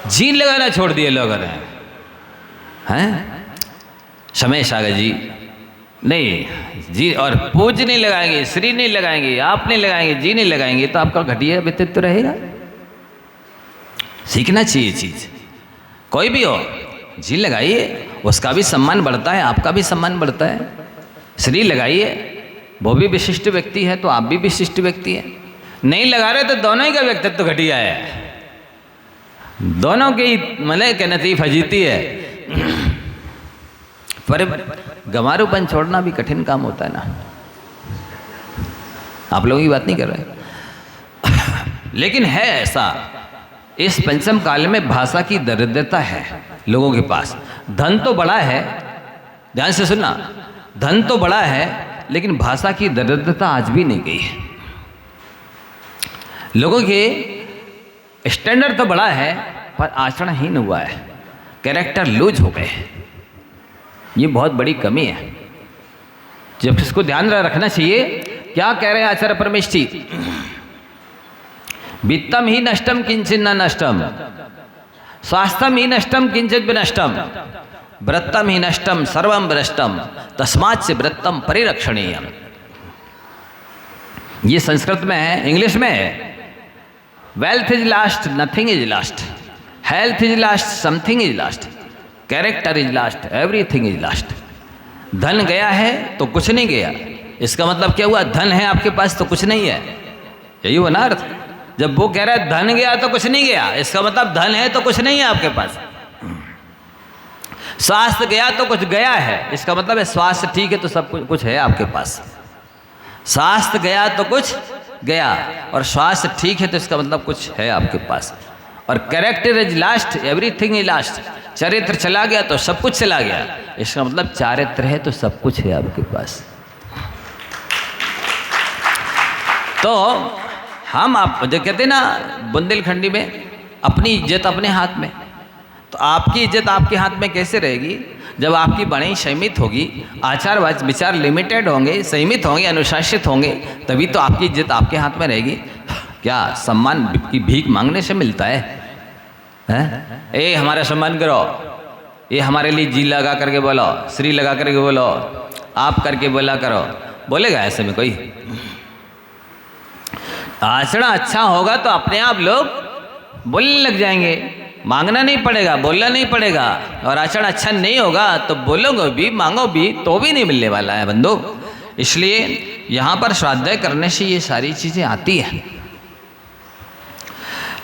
Speaker 1: जी लगाना छोड़ दिए लोगों ने, हैं समय सागर जी नहीं, जी और पूज्य नहीं लगाएंगे, श्री नहीं लगाएंगे, आप नहीं लगाएंगे, जी नहीं लगाएंगे, तो आपका घटिया व्यक्तित्व रहेगा। सीखना चाहिए चीज़, कोई भी हो जी लगाइए, उसका भी सम्मान बढ़ता है, आपका भी सम्मान बढ़ता है। श्री लगाइए, वो भी विशिष्ट व्यक्ति है तो आप भी विशिष्ट व्यक्ति है। नहीं लगा रहे तो दोनों ही का व्यक्तित्व घटिया है, दोनों की मले के नती फजीती है। पर गंवारूपन छोड़ना भी कठिन काम होता है ना, आप लोगों की बात नहीं कर रहे। लेकिन है ऐसा, इस पंचम काल में भाषा की दरिद्रता है लोगों के पास। धन तो बड़ा है, ध्यान से सुनना, धन तो बड़ा है लेकिन भाषा की दरिद्रता आज भी नहीं गई है। लोगों के स्टैंडर्ड तो बड़ा है पर आचरणहीन हुआ है, कैरेक्टर लूज हो गए, ये बहुत बड़ी कमी है। जब इसको ध्यान रखना चाहिए। क्या कह रहे हैं आचार्य परमेश जी, वित्तम ही नष्टम किंचित न नष्टम, स्वास्थ्यम ही नष्टम किंचित विनष्टम, व्रतम ही नष्टम सर्वम भ्रष्टम, तस्मात् से व्रतम परिरक्षणीयम। ये संस्कृत में है, इंग्लिश में है। Wealth is last, nothing is last, health is last, something is last, character is last, everything is last. धन गया है तो कुछ नहीं गया, इसका मतलब क्या हुआ, धन है आपके पास तो कुछ नहीं है, यही हुआ ना अर्थ। जब वो कह रहा है धन गया तो कुछ नहीं गया, इसका मतलब धन है तो कुछ नहीं है आपके पास। स्वास्थ्य गया तो कुछ गया है, इसका मतलब है स्वास्थ्य ठीक है तो सब कुछ है आपके पास। स्वास्थ्य गया तो कुछ गया, और स्वास्थ्य ठीक है तो इसका मतलब कुछ है आपके पास। और character is last, everything is last. चरित्र चला गया तो सब कुछ चला गया, इसका मतलब चारित्र है तो सब कुछ है आपके पास। तो हम आप जो कहते हैं ना बुंदेलखंडी में, अपनी इज्जत अपने हाथ में। तो आपकी इज्जत आपके हाथ में कैसे रहेगी? जब आपकी वाणी संयमित होगी, आचार विचार लिमिटेड होंगे, संयमित होंगे, अनुशासित होंगे, तभी तो आपकी इज्जत आपके हाथ में रहेगी। क्या सम्मान की भीख मांगने से मिलता है? ए हमारा सम्मान करो, ये हमारे लिए जी लगा करके बोलो, श्री लगा करके बोलो, आप करके बोला करो, बोलेगा ऐसे में कोई? आचरण अच्छा होगा तो अपने आप लोग बोलने लग जाएंगे, मांगना नहीं पड़ेगा, बोलना नहीं पड़ेगा। और आचरण अच्छा नहीं होगा तो बोलोगे भी, मांगो भी तो भी नहीं मिलने वाला है बंधु। इसलिए यहाँ पर स्वाध्याय करने से ये सारी चीज़ें आती हैं।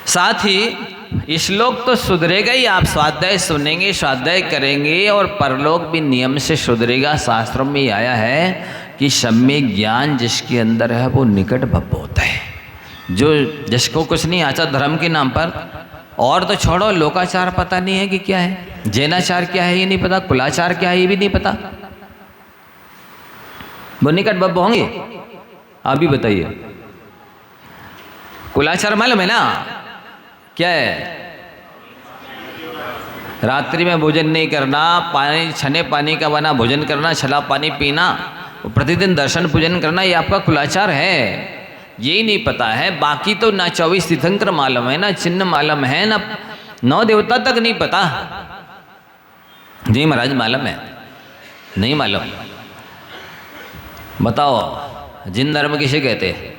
Speaker 1: साथ ही श्लोक तो सुधरेगा ही, आप स्वाध्याय सुनेंगे, स्वाध्याय करेंगे और परलोक भी नियम से सुधरेगा। शास्त्रों में आया है कि सम्यक ज्ञान जिसके अंदर है वो निकट भव होता है। जो जिसको कुछ नहीं आता धर्म के नाम पर, और तो छोड़ो, लोकाचार पता नहीं है कि क्या है, जैनाचार क्या है ये नहीं पता, कुलाचार क्या है ये भी नहीं पता, वो निकट भव होंगे? आप भी बताइए। कुलाचार मालूम है ना क्या है? रात्रि में भोजन नहीं करना, पानी छने पानी का बना भोजन करना, छला पानी पीना, प्रतिदिन दर्शन पूजन करना, ये आपका कुलाचार है। यही नहीं पता है। बाकी तो ना 24 तीर्थंकर मालूम है, ना चिन्ह मालूम है, ना 9 देवता तक नहीं पता। जी महाराज मालूम है? नहीं मालूम। बताओ जिन धर्म किसे कहते हैं?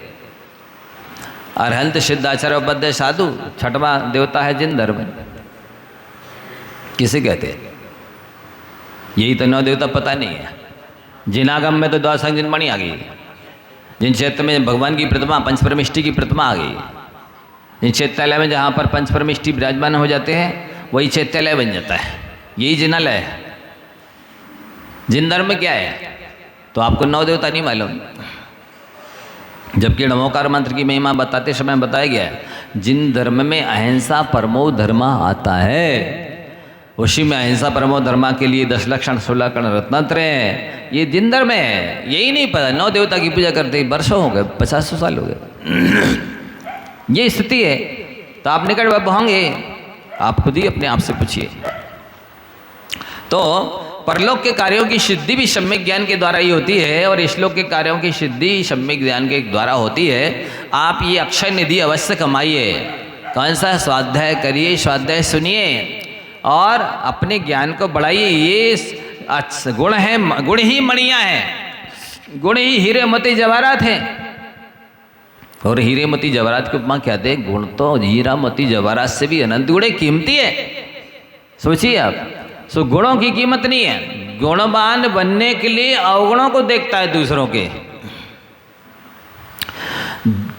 Speaker 1: अरहंत सिद्धाचार्य बद्ध साधु, छठवां देवता है जिन धर्म, किसे कहते हैं? यही तो 9 देवता पता नहीं है। जिनागम में तो द्वादश जिनमणि आ गई, जिन क्षेत्र में भगवान की प्रतिमा, पंचपरमिष्टि की प्रतिमा आ गई, जिन चैत्यालय में जहाँ पर पंचपरमिष्टि विराजमान हो जाते हैं वही चैत्यालय बन जाता है, यही जिनालय है। जिन धर्म क्या है? तो आपको 9 देवता नहीं मालूम, जबकि नमोकार मंत्र की महिमा बताते समय बताया गया है जिन धर्म में अहिंसा परमो धर्मा आता है, उसी में अहिंसा परमो धर्मा के लिए 10 लक्षण 16 कण रत्नत्र हैं। ये जिन धर्म है, यही नहीं पता। 9 देवता की पूजा करते ही वर्षों हो गए, 50 साल हो गए। ये स्थिति है। तो आप निकट भव होंगे, आप खुद ही अपने आप से पूछिए। तो परलोक के कार्यों की सिद्धि भी सम्यक ज्ञान के द्वारा ही होती है, और इस लोक के कार्यों की सिद्धि सम्यक ज्ञान के द्वारा होती है। आप ये अक्षय निधि अवश्य कमाइए। कौन सा? स्वाध्याय करिए, स्वाध्याय सुनिए और अपने ज्ञान को बढ़ाइए। ये गुण है, गुण ही मणियाँ हैं, गुण ही हीरे मोती जवाहरात हैं। और हीरे मोती जवाहरात की उपमा क्या थे? गुण तो हीरा मोती जवाहरात से भी अनंत गुणे कीमती है। सोचिए आप, सो गुणों की कीमत नहीं है। गुणवान बनने के लिए अवगुणों को देखता है दूसरों के,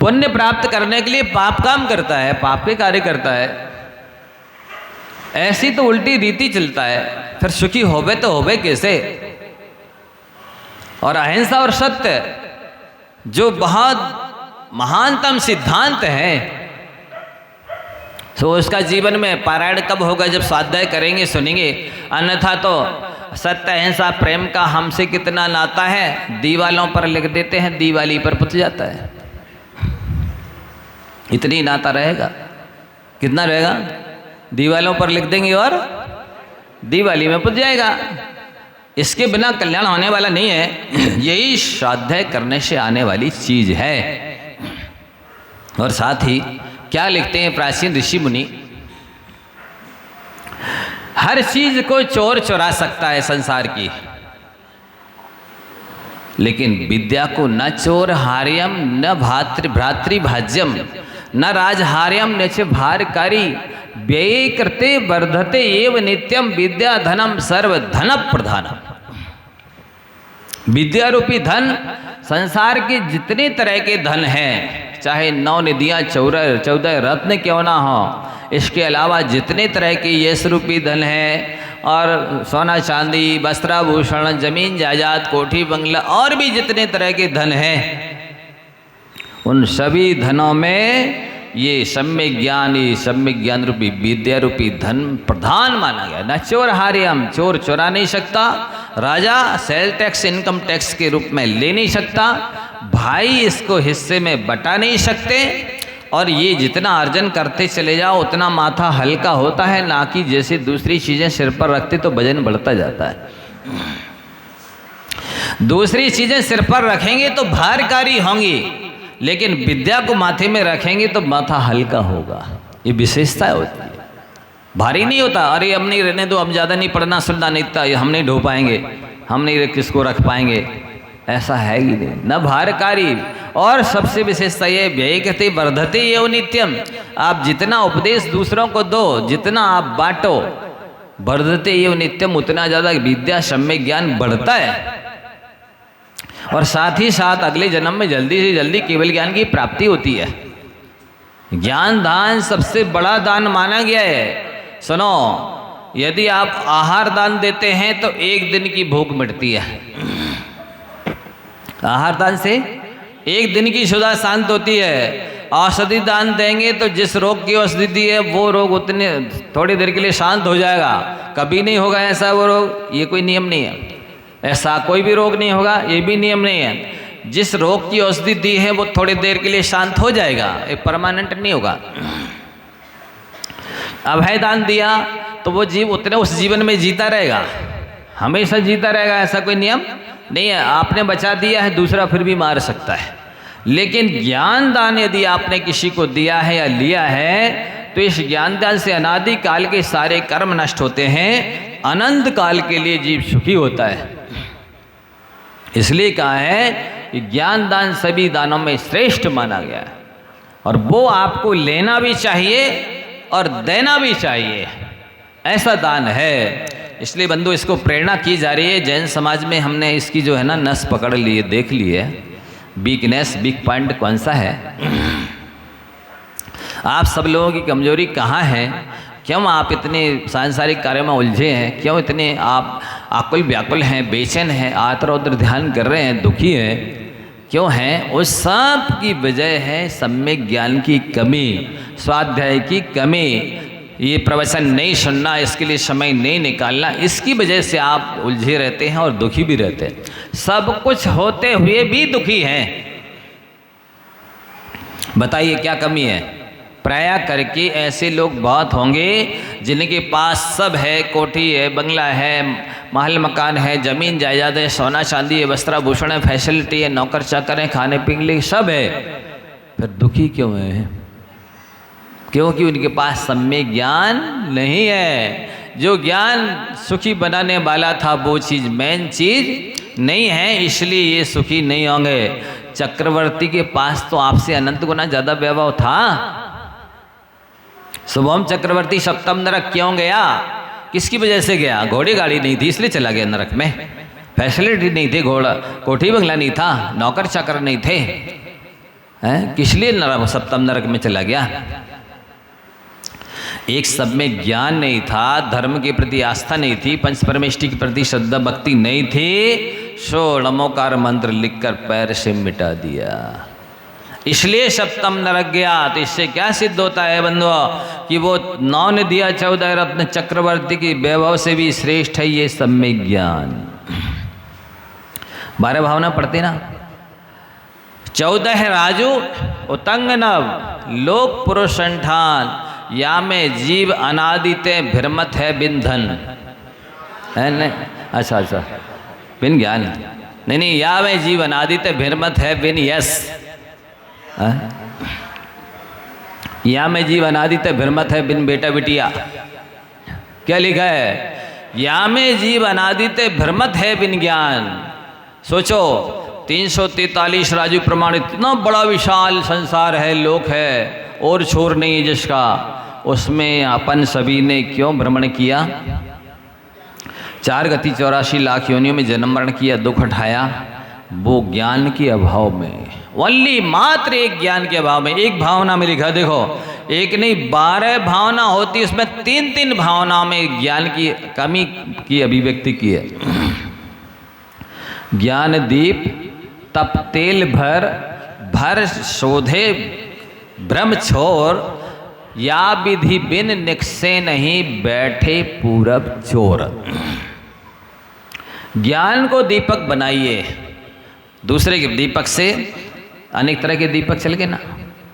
Speaker 1: पुण्य प्राप्त करने के लिए पाप काम करता है, पाप के कार्य करता है। ऐसी तो उल्टी रीति चलता है, फिर सुखी होवे तो होवे कैसे? और अहिंसा और सत्य जो बहुत महानतम सिद्धांत है, तो उसका जीवन में पारायण कब होगा? जब स्वाध्याय करेंगे, सुनेंगे। अन्यथा तो सत्य अहिंसा प्रेम का हमसे कितना नाता है, दीवालों पर लिख देते हैं, दिवाली पर पुत जाता है। इतनी नाता रहेगा? कितना रहेगा? दीवालों पर लिख देंगे और दिवाली में पुत जाएगा। इसके बिना कल्याण होने वाला नहीं है। यही स्वाध्याय करने से आने वाली चीज है। और साथ ही क्या लिखते हैं प्राचीन ऋषि मुनि? हर चीज को चोर चुरा सकता है संसार की, लेकिन विद्या को न चोर हार्यम न भ्रातृभाज्यम न राजहार्यम न च भारकारी व्यय करते वर्धते एव नित्यम विद्या धनम सर्व धन प्रधानम। विद्या रूपी धन संसार के जितने तरह के धन हैं, चाहे 9 निधियाँ 14 रत्न क्यों ना हो, इसके अलावा जितने तरह के यश रूपी धन है और सोना चांदी, वस्त्राभूषण, जमीन जायदाद, कोठी बंगला और भी जितने तरह के धन हैं, उन सभी धनों में ये सम्यक ज्ञान, ये सम्यक ज्ञान रूपी विद्या रूपी धन प्रधान माना गया। न चोर हार्यम, चोर चुरा नहीं सकता, राजा सेल टैक्स इनकम टैक्स के रूप में ले नहीं सकता, भाई इसको हिस्से में बटा नहीं सकते, और ये जितना अर्जन करते चले जाओ उतना माथा हल्का होता है, ना कि जैसे दूसरी चीज़ें सिर पर रखते तो वजन बढ़ता जाता है। दूसरी चीज़ें सिर पर रखेंगे तो भारकारी होंगी, लेकिन विद्या को माथे में रखेंगे तो माथा हल्का होगा। ये विशेषता होती है, भारी नहीं होता। अरे हम नहीं रहने दो, हम ज़्यादा नहीं पढ़ना सुनना नहीं था, हम नहीं ढो पाएंगे, हम नहीं किसको रख पाएंगे, ऐसा है ही नहीं, न भारकारी। और सबसे विशेषता ये व्यय कहते वर्धते एवं नित्यम, आप जितना उपदेश दूसरों को दो, जितना आप बांटो, वर्धते एवं नित्यम, उतना ज़्यादा विद्या सम्यक ज्ञान बढ़ता है, और साथ ही साथ अगले जन्म में जल्दी से जल्दी केवल ज्ञान की प्राप्ति होती है। ज्ञान दान सबसे बड़ा दान माना गया है। सुनो, यदि आप आहार दान देते हैं तो एक दिन की भूख मिटती है, आहार दान से एक दिन की क्षुधा शांत होती है। औषधि दान देंगे तो जिस रोग की औषधि दी है वो रोग उतने थोड़ी देर के लिए शांत हो जाएगा, कभी नहीं होगा ऐसा वो रोग, ये कोई नियम नहीं है। ऐसा कोई भी रोग नहीं होगा, ये भी नियम नहीं है। जिस रोग की औषधि दी है वो थोड़ी देर के लिए शांत हो जाएगा, ये परमानेंट नहीं होगा। अभय दान दिया तो वो जीव उतने उस जीवन में जीता रहेगा, हमेशा जीता रहेगा, ऐसा कोई नियम नहीं है। आपने बचा दिया है, दूसरा फिर भी मार सकता है। लेकिन ज्ञान दान यदि आपने किसी को दिया है या लिया है तो इस ज्ञान दान से अनादि काल के सारे कर्म नष्ट होते हैं, अनंत काल के लिए जीव सुखी होता है। इसलिए कहा है कि ज्ञान दान सभी दानों में श्रेष्ठ माना गया है, और वो आपको लेना भी चाहिए और देना भी चाहिए, ऐसा दान है। इसलिए बंधु इसको प्रेरणा की जा रही है। जैन समाज में हमने इसकी जो है ना नस पकड़ ली है, देख ली है, वीकनेस, वीक पॉइंट कौन सा है, आप सब लोगों की कमजोरी कहाँ है, क्यों आप इतने सांसारिक कार्यों में उलझे हैं, क्यों इतने आप आकुल व्याकुल हैं, बेचैन हैं, आतर उधर ध्यान कर रहे हैं, दुखी हैं, क्यों हैं? उस सब की वजह है सम्यक ज्ञान की कमी, स्वाध्याय की कमी, ये प्रवचन नहीं सुनना, इसके लिए समय नहीं निकालना, इसकी वजह से आप उलझे रहते हैं और दुखी भी रहते हैं। सब कुछ होते हुए भी दुखी हैं। बताइए क्या कमी है? प्राय करके ऐसे लोग बहुत होंगे जिनके पास सब है, कोठी है, बंगला है, महल मकान है, जमीन जायदाद है, सोना चांदी है, वस्त्राभूषण है, फैसिलिटी है, नौकर चाकर है, खाने पीने के लिए सब है, फिर दुखी क्यों है? क्योंकि उनके पास सम्यक ज्ञान नहीं है। जो ज्ञान सुखी बनाने वाला था वो चीज़ मेन चीज़ नहीं है, इसलिए ये सुखी नहीं होंगे। चक्रवर्ती के पास तो आपसे अनंत गुना ज़्यादा वैभव था। शुभम चक्रवर्ती सप्तम नरक क्यों गया? किसकी वजह से गया? घोड़ी गाड़ी नहीं थी इसलिए चला गया नरक में, फैसिलिटी नहीं थी, घोड़ा कोठी बंगला नहीं था, नौकर चाकर नहीं थे, हैं? किस लिए नरक सप्तम नरक में चला गया? एक सब में ज्ञान नहीं था, धर्म के प्रति आस्था नहीं थी, पंच परमेष्टि के प्रति श्रद्धा भक्ति नहीं थी, सो नमोकार मंत्र लिखकर पैर से मिटा दिया, इसलिए सप्तम नरक गया। तो इससे क्या सिद्ध होता है बंधु कि वो 9 ने दिया 14 रत्न चक्रवर्ती की वैभव से भी श्रेष्ठ है ये सम्यक ज्ञान। 12 भावना पढ़ते ना, 14 राजू उतंग नव लोक पुरुष संठान, या में जीव अनादिते भ्रमत है बिन धन, है नहीं? अच्छा बिन ज्ञान नहीं, या में जीव अनादिते भ्रमत है बिन यश, या में जीव अनादिते भ्रमत है बिन बेटा बिटिया। क्या लिखा है? या में जीव अनादिते भ्रमत है बिन ज्ञान। सोचो 343 राजू प्रमाण, इतना बड़ा विशाल संसार है, लोक है, और छोर नहीं जिसका, उसमें अपन सभी ने क्यों भ्रमण किया? 4 गति 84 लाख योनियों में जन्म मरण किया, दुख उठाया, वो ज्ञान के अभाव में, ओनली मात्र एक ज्ञान के अभाव में। एक भावना में लिखा देखो, एक नहीं 12 भावना होती, उसमें 3-3 भावनाओं में ज्ञान की कमी की अभिव्यक्ति की है। ज्ञान दीप तप तेल भर शोधे ब्रह्म छोर, या विधि बिन निकसे नहीं बैठे पूरब चोर। ज्ञान को दीपक बनाइए। दूसरे के दीपक से अनेक तरह के दीपक चल गए ना,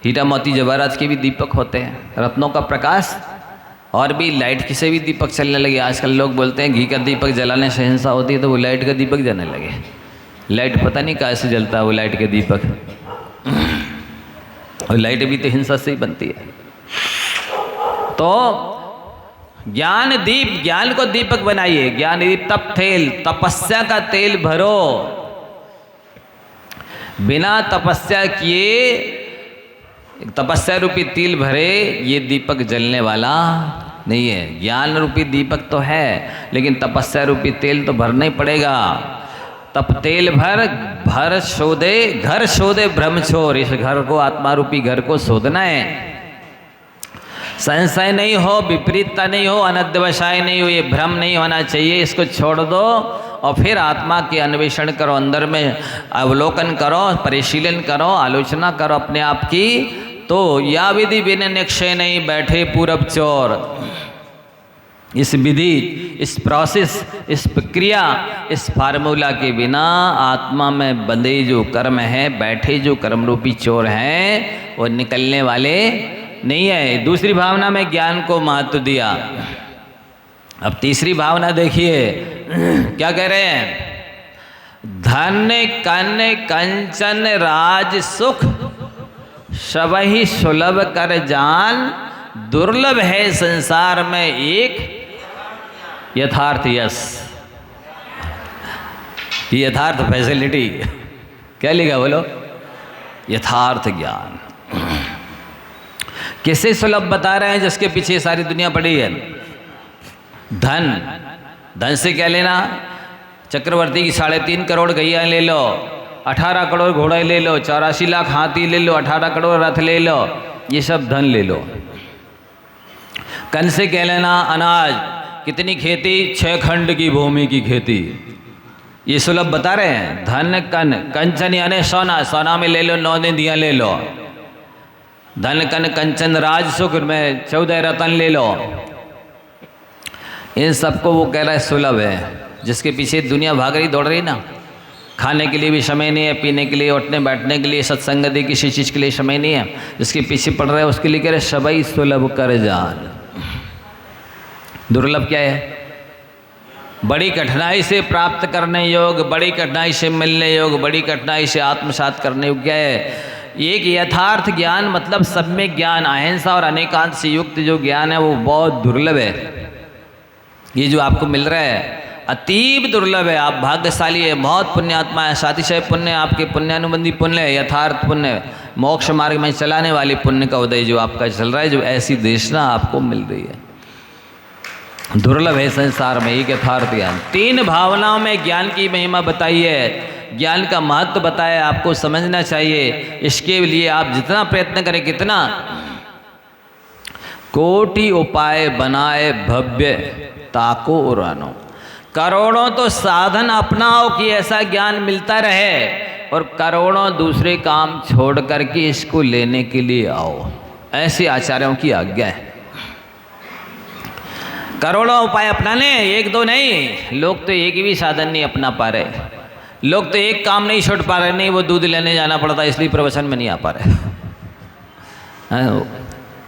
Speaker 1: हीरा मोती जवाहरात के भी दीपक होते हैं, रत्नों का प्रकाश, और भी लाइट की से भी दीपक चलने लगे। आजकल लोग बोलते हैं घी का दीपक जलाने से हिंसा होती है, तो वो लाइट का दीपक जलने लगे। लाइट पता नहीं कैसे जलता है वो लाइट के दीपक, और लाइट भी तो हिंसा से ही बनती है। तो ज्ञान दीप, ज्ञान को दीपक बनाइए। ज्ञान दीप तप तेल, तपस्या का तेल भरो। बिना तपस्या किए तपस्या रूपी तिल भरे ये दीपक जलने वाला नहीं है। ज्ञान रूपी दीपक तो है, लेकिन तपस्या रूपी तेल तो भरना ही पड़ेगा। तप तेल भर शोधे, घर शोधे ब्रह्म छोर। इस घर को, आत्मा रूपी घर को शोधना है। संशय नहीं हो, विपरीतता नहीं हो, अनध्यवसाय नहीं हो, ये भ्रम नहीं होना चाहिए। इसको छोड़ दो और फिर आत्मा के अन्वेषण करो, अंदर में अवलोकन करो, परिशीलन करो, आलोचना करो अपने आप की। तो या विधि बिन निक्षय नहीं बैठे पूरब चोर। इस विधि, इस प्रोसेस, इस प्रक्रिया, इस फार्मूला के बिना आत्मा में बंधे जो कर्म है, बैठे जो कर्म रूपी चोर हैं, वो निकलने वाले नहीं है। दूसरी भावना में ज्ञान को महत्व दिया। अब तीसरी भावना देखिए क्या कह रहे हैं। धन कन कंचन राज सुख, सबहि सुलभ कर जान। दुर्लभ है संसार में एक यथार्थ यश। यथार्थ फैसिलिटी क्या लिखा बोलो? यथार्थ ज्ञान। किसे सुलभ बता रहे हैं? जिसके पीछे सारी दुनिया पड़ी है। धन, धन से क्या लेना? चक्रवर्ती की 3.5 करोड़ गैया ले लो, 18 करोड़ घोड़े ले लो, 84 लाख हाथी ले लो, 18 करोड़ रथ ले लो, ये सब धन ले लो। कन से क्या लेना? अनाज। कितनी खेती? 6 खंड की भूमि की खेती। ये सुलभ बता रहे हैं। धन कन, कंचन यानी सोना, सोना में ले लो, 9 निधियाँ ले लो। धन कन कंचन राज सुख में 14 रतन ले लो। इन सबको वो कह रहा है सुलभ है। जिसके पीछे दुनिया भाग रही, दौड़ रही ना, खाने के लिए भी समय नहीं है, पीने के लिए, उठने बैठने के लिए, सत्संग आदि किसी चीज़ के लिए समय नहीं है, जिसके पीछे पड़ रहा है उसके लिए कह रहे सबई सुलभ कर जान। दुर्लभ क्या है? बड़ी कठिनाई से प्राप्त करने योग, बड़ी कठिनाई से मिलने योग, बड़ी कठिनाई से आत्मसात करने योग क्या है? एक यथार्थ ज्ञान, मतलब सब में ज्ञान, अहिंसा और अनेकांत से युक्त जो ज्ञान है वो बहुत दुर्लभ है। ये जो आपको मिल रहा है अतीब दुर्लभ है। आप भाग्यशाली है, बहुत पुण्यात्मा है, सातिशय पुण्य, आपके पुण्यानुबंधी पुण्य है, यथार्थ पुण्य, मोक्ष मार्ग में चलाने वाली पुण्य का उदय जो आपका चल रहा है, जो ऐसी देशना आपको मिल रही है। दुर्लभ है संसार में एक यथार्थ ज्ञान। 3 भावनाओं में ज्ञान की महिमा बताई है, ज्ञान का महत्व बताया, आपको समझना चाहिए। इसके लिए आप जितना प्रयत्न करें, कितना कोटि उपाय बनाए भव्य ताको उरानो। करोड़ों तो साधन अपनाओ कि ऐसा ज्ञान मिलता रहे, और करोड़ों दूसरे काम छोड़ करके इसको लेने के लिए आओ। ऐसे आचार्यों की आज्ञा है। करोड़ों उपाय अपनाने, 1-2 नहीं। लोग तो एक भी साधन नहीं अपना पा रहे, लोग तो एक काम नहीं छोड़ पा रहे। नहीं, वो दूध लेने जाना पड़ता है इसलिए प्रवचन में नहीं आ पा रहे।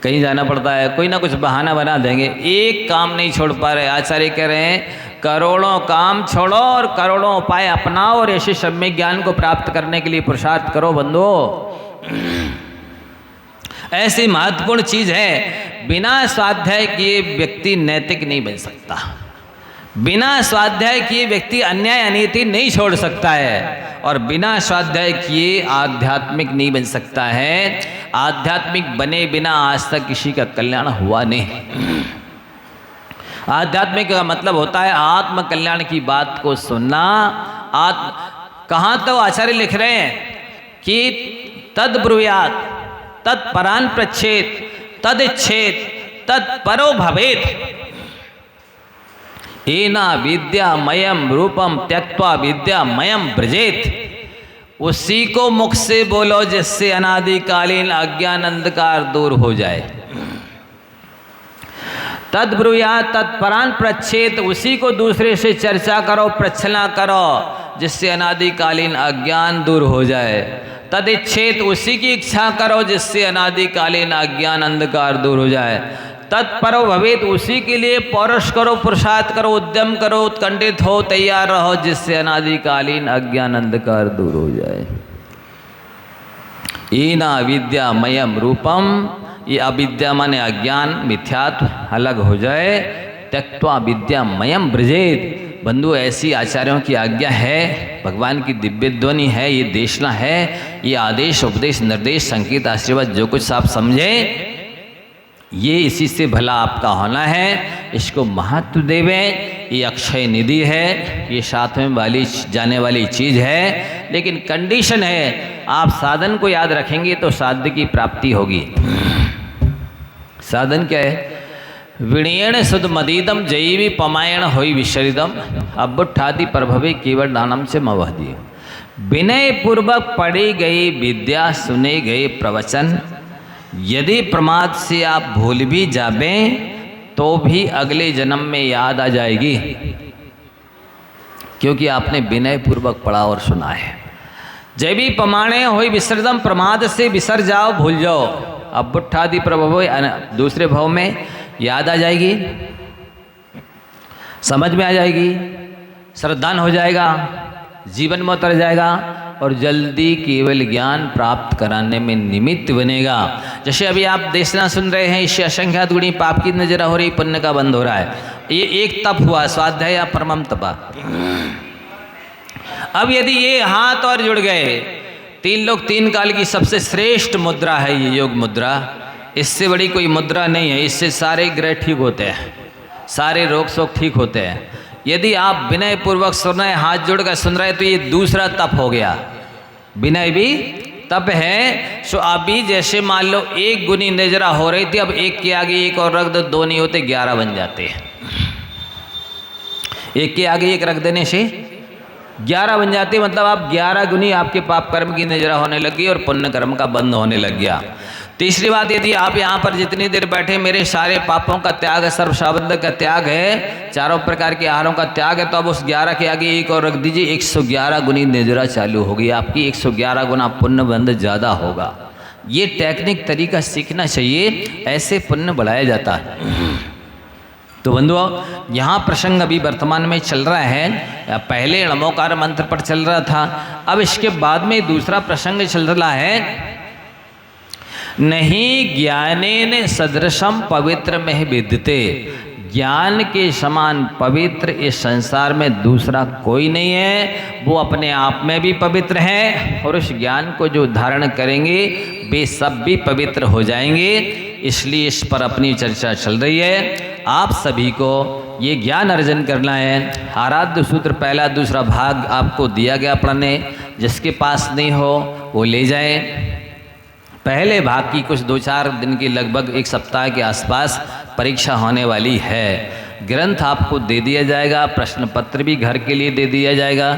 Speaker 1: कहीं जाना पड़ता है, कोई ना कुछ बहाना बना देंगे, एक काम नहीं छोड़ पा रहे। आचार्य कह रहे हैं करोड़ों काम छोड़ो और करोड़ों उपाय अपनाओ, और ऐसे सम्य ज्ञान को प्राप्त करने के लिए पुरुषार्थ करो बंधुओं। ऐसी महत्वपूर्ण चीज है। बिना स्वाध्याय किए व्यक्ति नैतिक नहीं बन सकता। बिना स्वाध्याय किए व्यक्ति अन्याय अनीति नहीं छोड़ सकता है, और बिना स्वाध्याय किए आध्यात्मिक नहीं बन सकता है। आध्यात्मिक बने बिना आज तक किसी का कल्याण हुआ नहीं। आध्यात्मिक का मतलब होता है आत्म कल्याण की बात को सुनना। कहाँ तो आचार्य लिख रहे हैं कि तद ब्रूयात तत्परान प्रच्छेद तदिच्छेद तत्परो भवेत। एना विद्यामयम रूपम त्यक्त्वा विद्यामयम ब्रजेत। उसी को मुख से बोलो जिससे अनादिकालीन अज्ञान अंधकार दूर हो जाए। तद्ब्रूयात् तत्परान प्रच्छेद। उसी को दूसरे से चर्चा करो, प्रच्छना करो, जिससे अनादिकालीन अज्ञान दूर हो जाए। तदिच्छेद। उसी की इच्छा करो जिससे अनादिकालीन अज्ञान अंधकार दूर हो जाए। तत्परो भवेत। उसी के लिए पौरुष करो, पुरुषार्थ करो, उद्यम करो, उत्कंठित हो, तैयार रहो, जिससे अनादिकालीन अज्ञान अंधकार दूर हो जाए। ईना विद्यामयम रूपम। ये अविद्या माने अज्ञान, मिथ्यात्व अलग हो जाए। त्यक्त्वा विद्यामयम ब्रजेत। बंधु, ऐसी आचार्यों की आज्ञा है, भगवान की दिव्य ध्वनि है, ये देशना है, ये आदेश उपदेश निर्देश संकेत आशीर्वाद जो कुछ आप समझे, ये इसी से भला आपका होना है। इसको महत्व देवे। ये अक्षय निधि है, ये साथ में वाली जाने वाली चीज़ है, लेकिन कंडीशन है आप साधन को याद रखेंगे तो साध्य की प्राप्ति होगी। साधन क्या है? विणयण सुध मदीदम जैवी पमायण होई विशरिदम अबुठादि प्रभवे केवल दानम से मवहदी। विनय पूर्वक पढ़ी गई विद्या, सुने गए प्रवचन, यदि प्रमाद से आप भूल भी जाबें तो भी अगले जन्म में याद आ जाएगी, क्योंकि आपने विनय पूर्वक पढ़ा और सुना है। जैवी पमाणे होई विसर्जम। प्रमाद से विसर जाओ, भूल जाओ। अब बुट्ठादि प्रभव दूसरे भाव में याद आ जाएगी, समझ में आ जाएगी, श्रद्धान हो जाएगा, जीवन में उतर जाएगा और जल्दी केवल ज्ञान प्राप्त कराने में निमित्त बनेगा। जैसे अभी आप देशना सुन रहे हैं, इससे असंख्यात गुणी पाप की नजरा हो रही, पुण्य का बंध हो रहा है। ये एक तप हुआ, स्वाध्याय या परमम तपा। अब यदि ये हाथ और जुड़ गए, 3 लोग 3 काल की सबसे श्रेष्ठ मुद्रा है ये योग मुद्रा। इससे बड़ी कोई मुद्रा नहीं है। इससे सारे ग्रह ठीक होते हैं, सारे रोग शोक ठीक होते हैं। यदि आप विनय पूर्वक सुन रहे, हाथ जोड़कर सुन रहे, तो ये दूसरा तप हो गया। विनय भी तप है। सो अभी जैसे मान लो 1 गुनी नजरा हो रही थी, अब 1 के आगे 1 और रख दो, 2 नहीं होते 11 बन जाते हैं। 1 के आगे 1 रख देने से 11 बन जाते, मतलब आप 11 गुनी आपके पाप कर्म की नजरा होने लगी और पुण्य कर्म का बंध होने लग गया। तीसरी बात, यदि आप यहाँ पर जितनी देर बैठे मेरे सारे पापों का त्याग है, सर्व शब्द का त्याग है, चारों प्रकार के आहारों का त्याग है, तो अब उस 11 के आगे 1 और रख दीजिए, 111 गुनी नजरा चालू होगी आपकी। 111 गुना पुण्य बंध ज़्यादा होगा। ये टेक्निक तरीका सीखना चाहिए, ऐसे पुण्य बढ़ाया जाता है। तो बंधुओं, यहाँ प्रसंग अभी वर्तमान में चल रहा है। पहले नमोकार मंत्र पर चल रहा था, अब इसके बाद में दूसरा प्रसंग चल रहा है। नहीं ज्ञानेन सदृशम पवित्र में विद्यते। ज्ञान के समान पवित्र इस संसार में दूसरा कोई नहीं है। वो अपने आप में भी पवित्र है और उस ज्ञान को जो धारण करेंगे वे सब भी पवित्र हो जाएंगे। इसलिए इस पर अपनी चर्चा चल रही है। आप सभी को ये ज्ञान अर्जन करना है। आराध्य सूत्र पहला दूसरा भाग आपको दिया गया पढ़ने, जिसके पास नहीं हो वो ले जाए। पहले भाग की कुछ 2-4 दिन की लगभग 1 सप्ताह के आसपास परीक्षा होने वाली है। ग्रंथ आपको दे दिया जाएगा, प्रश्न पत्र भी घर के लिए दे दिया जाएगा।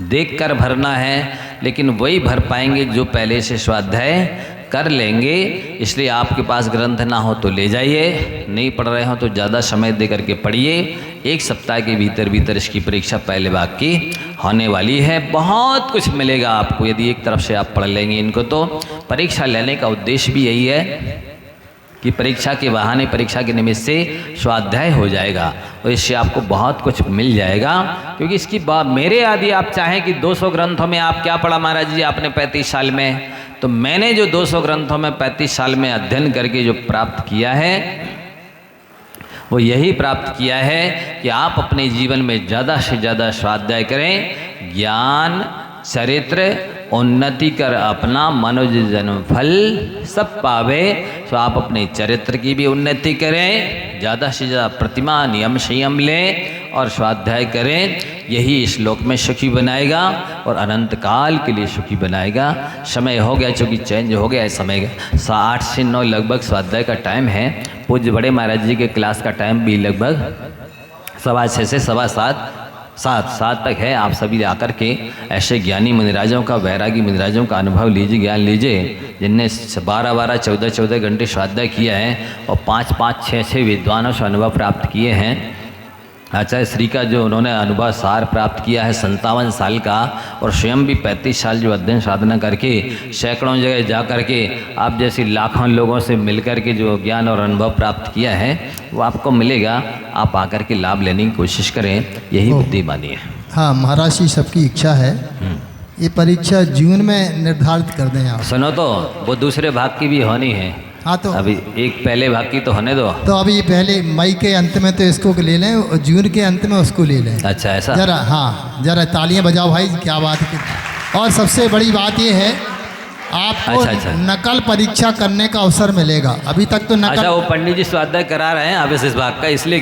Speaker 1: देखकर भरना है, लेकिन वही भर पाएंगे जो पहले से स्वाध्याय कर लेंगे। इसलिए आपके पास ग्रंथ ना हो तो ले जाइए, नहीं पढ़ रहे हो तो ज़्यादा समय दे करके पढ़िए। 1 सप्ताह के भीतर भीतर इसकी परीक्षा पहले भाग की होने वाली है। बहुत कुछ मिलेगा आपको यदि एक तरफ से आप पढ़ लेंगे इनको। तो परीक्षा लेने का उद्देश्य भी यही है कि परीक्षा के बहाने, परीक्षा के निमित्त से स्वाध्याय हो जाएगा और इससे आपको बहुत कुछ मिल जाएगा। क्योंकि इसकी बात मेरे आदि आप चाहें कि 200 ग्रंथों में आप क्या पढ़ा महाराज जी आपने 35 साल में, तो मैंने जो 200 ग्रंथों में 35 साल में अध्ययन करके जो प्राप्त किया है वो यही प्राप्त किया है कि आप अपने जीवन में ज़्यादा से ज़्यादा स्वाध्याय करें, ज्ञान चरित्र उन्नति कर अपना मनुज जन्म फल सब पावे। तो आप अपने चरित्र की भी उन्नति करें, ज़्यादा से ज़्यादा प्रतिमा नियम संयम लें और स्वाध्याय करें। यही श्लोक में सुखी बनाएगा और अनंत काल के लिए सुखी बनाएगा। समय हो गया, चूँकि चेंज हो गया है समय का, 8 से 9 लगभग स्वाध्याय का टाइम है। पूज्य बड़े महाराज जी के क्लास का टाइम भी लगभग 6:15 से 7:15 तक है। आप सभी आकर के ऐसे ज्ञानी मुनिराजों का, वैरागी मुनिराजों का अनुभव लीजिए, ज्ञान लीजिए, जिनने 12-12, 14-14 घंटे स्वाध्याय किया है और 5-5, 6-6 विद्वानों से अनुभव प्राप्त किए हैं। आचार्य श्री का जो उन्होंने अनुभव सार प्राप्त किया है 57 साल का, और स्वयं भी 35 साल जो अध्ययन साधना करके सैकड़ों जगह जा कर के आप जैसी लाखों लोगों से मिलकर के जो ज्ञान और अनुभव प्राप्त किया है वो आपको मिलेगा। आप आकर के लाभ लेने की कोशिश करें, यही बुद्धिमानी है।
Speaker 2: हाँ महाराज जी, सबकी इच्छा है ये परीक्षा जून में निर्धारित कर दें आप।
Speaker 1: सुनो तो, वो दूसरे भाग की भी होनी है।
Speaker 2: हाँ तो
Speaker 1: अभी एक पहले भाग की तो होने दो।
Speaker 2: तो अभी पहले मई के अंत में तो इसको ले लें और जून के अंत में उसको ले लें।
Speaker 1: अच्छा, ऐसा?
Speaker 2: जरा हाँ, जरा तालियां बजाओ भाई, क्या बात है। और सबसे बड़ी बात ये है, आपको
Speaker 1: अच्छा।
Speaker 2: नकल परीक्षा करने का अवसर मिलेगा। अभी तक तो नकल,
Speaker 1: अच्छा, वो पंडित जी स्वाध्याय करा रहे हैं अब इस भाग का, इसलिए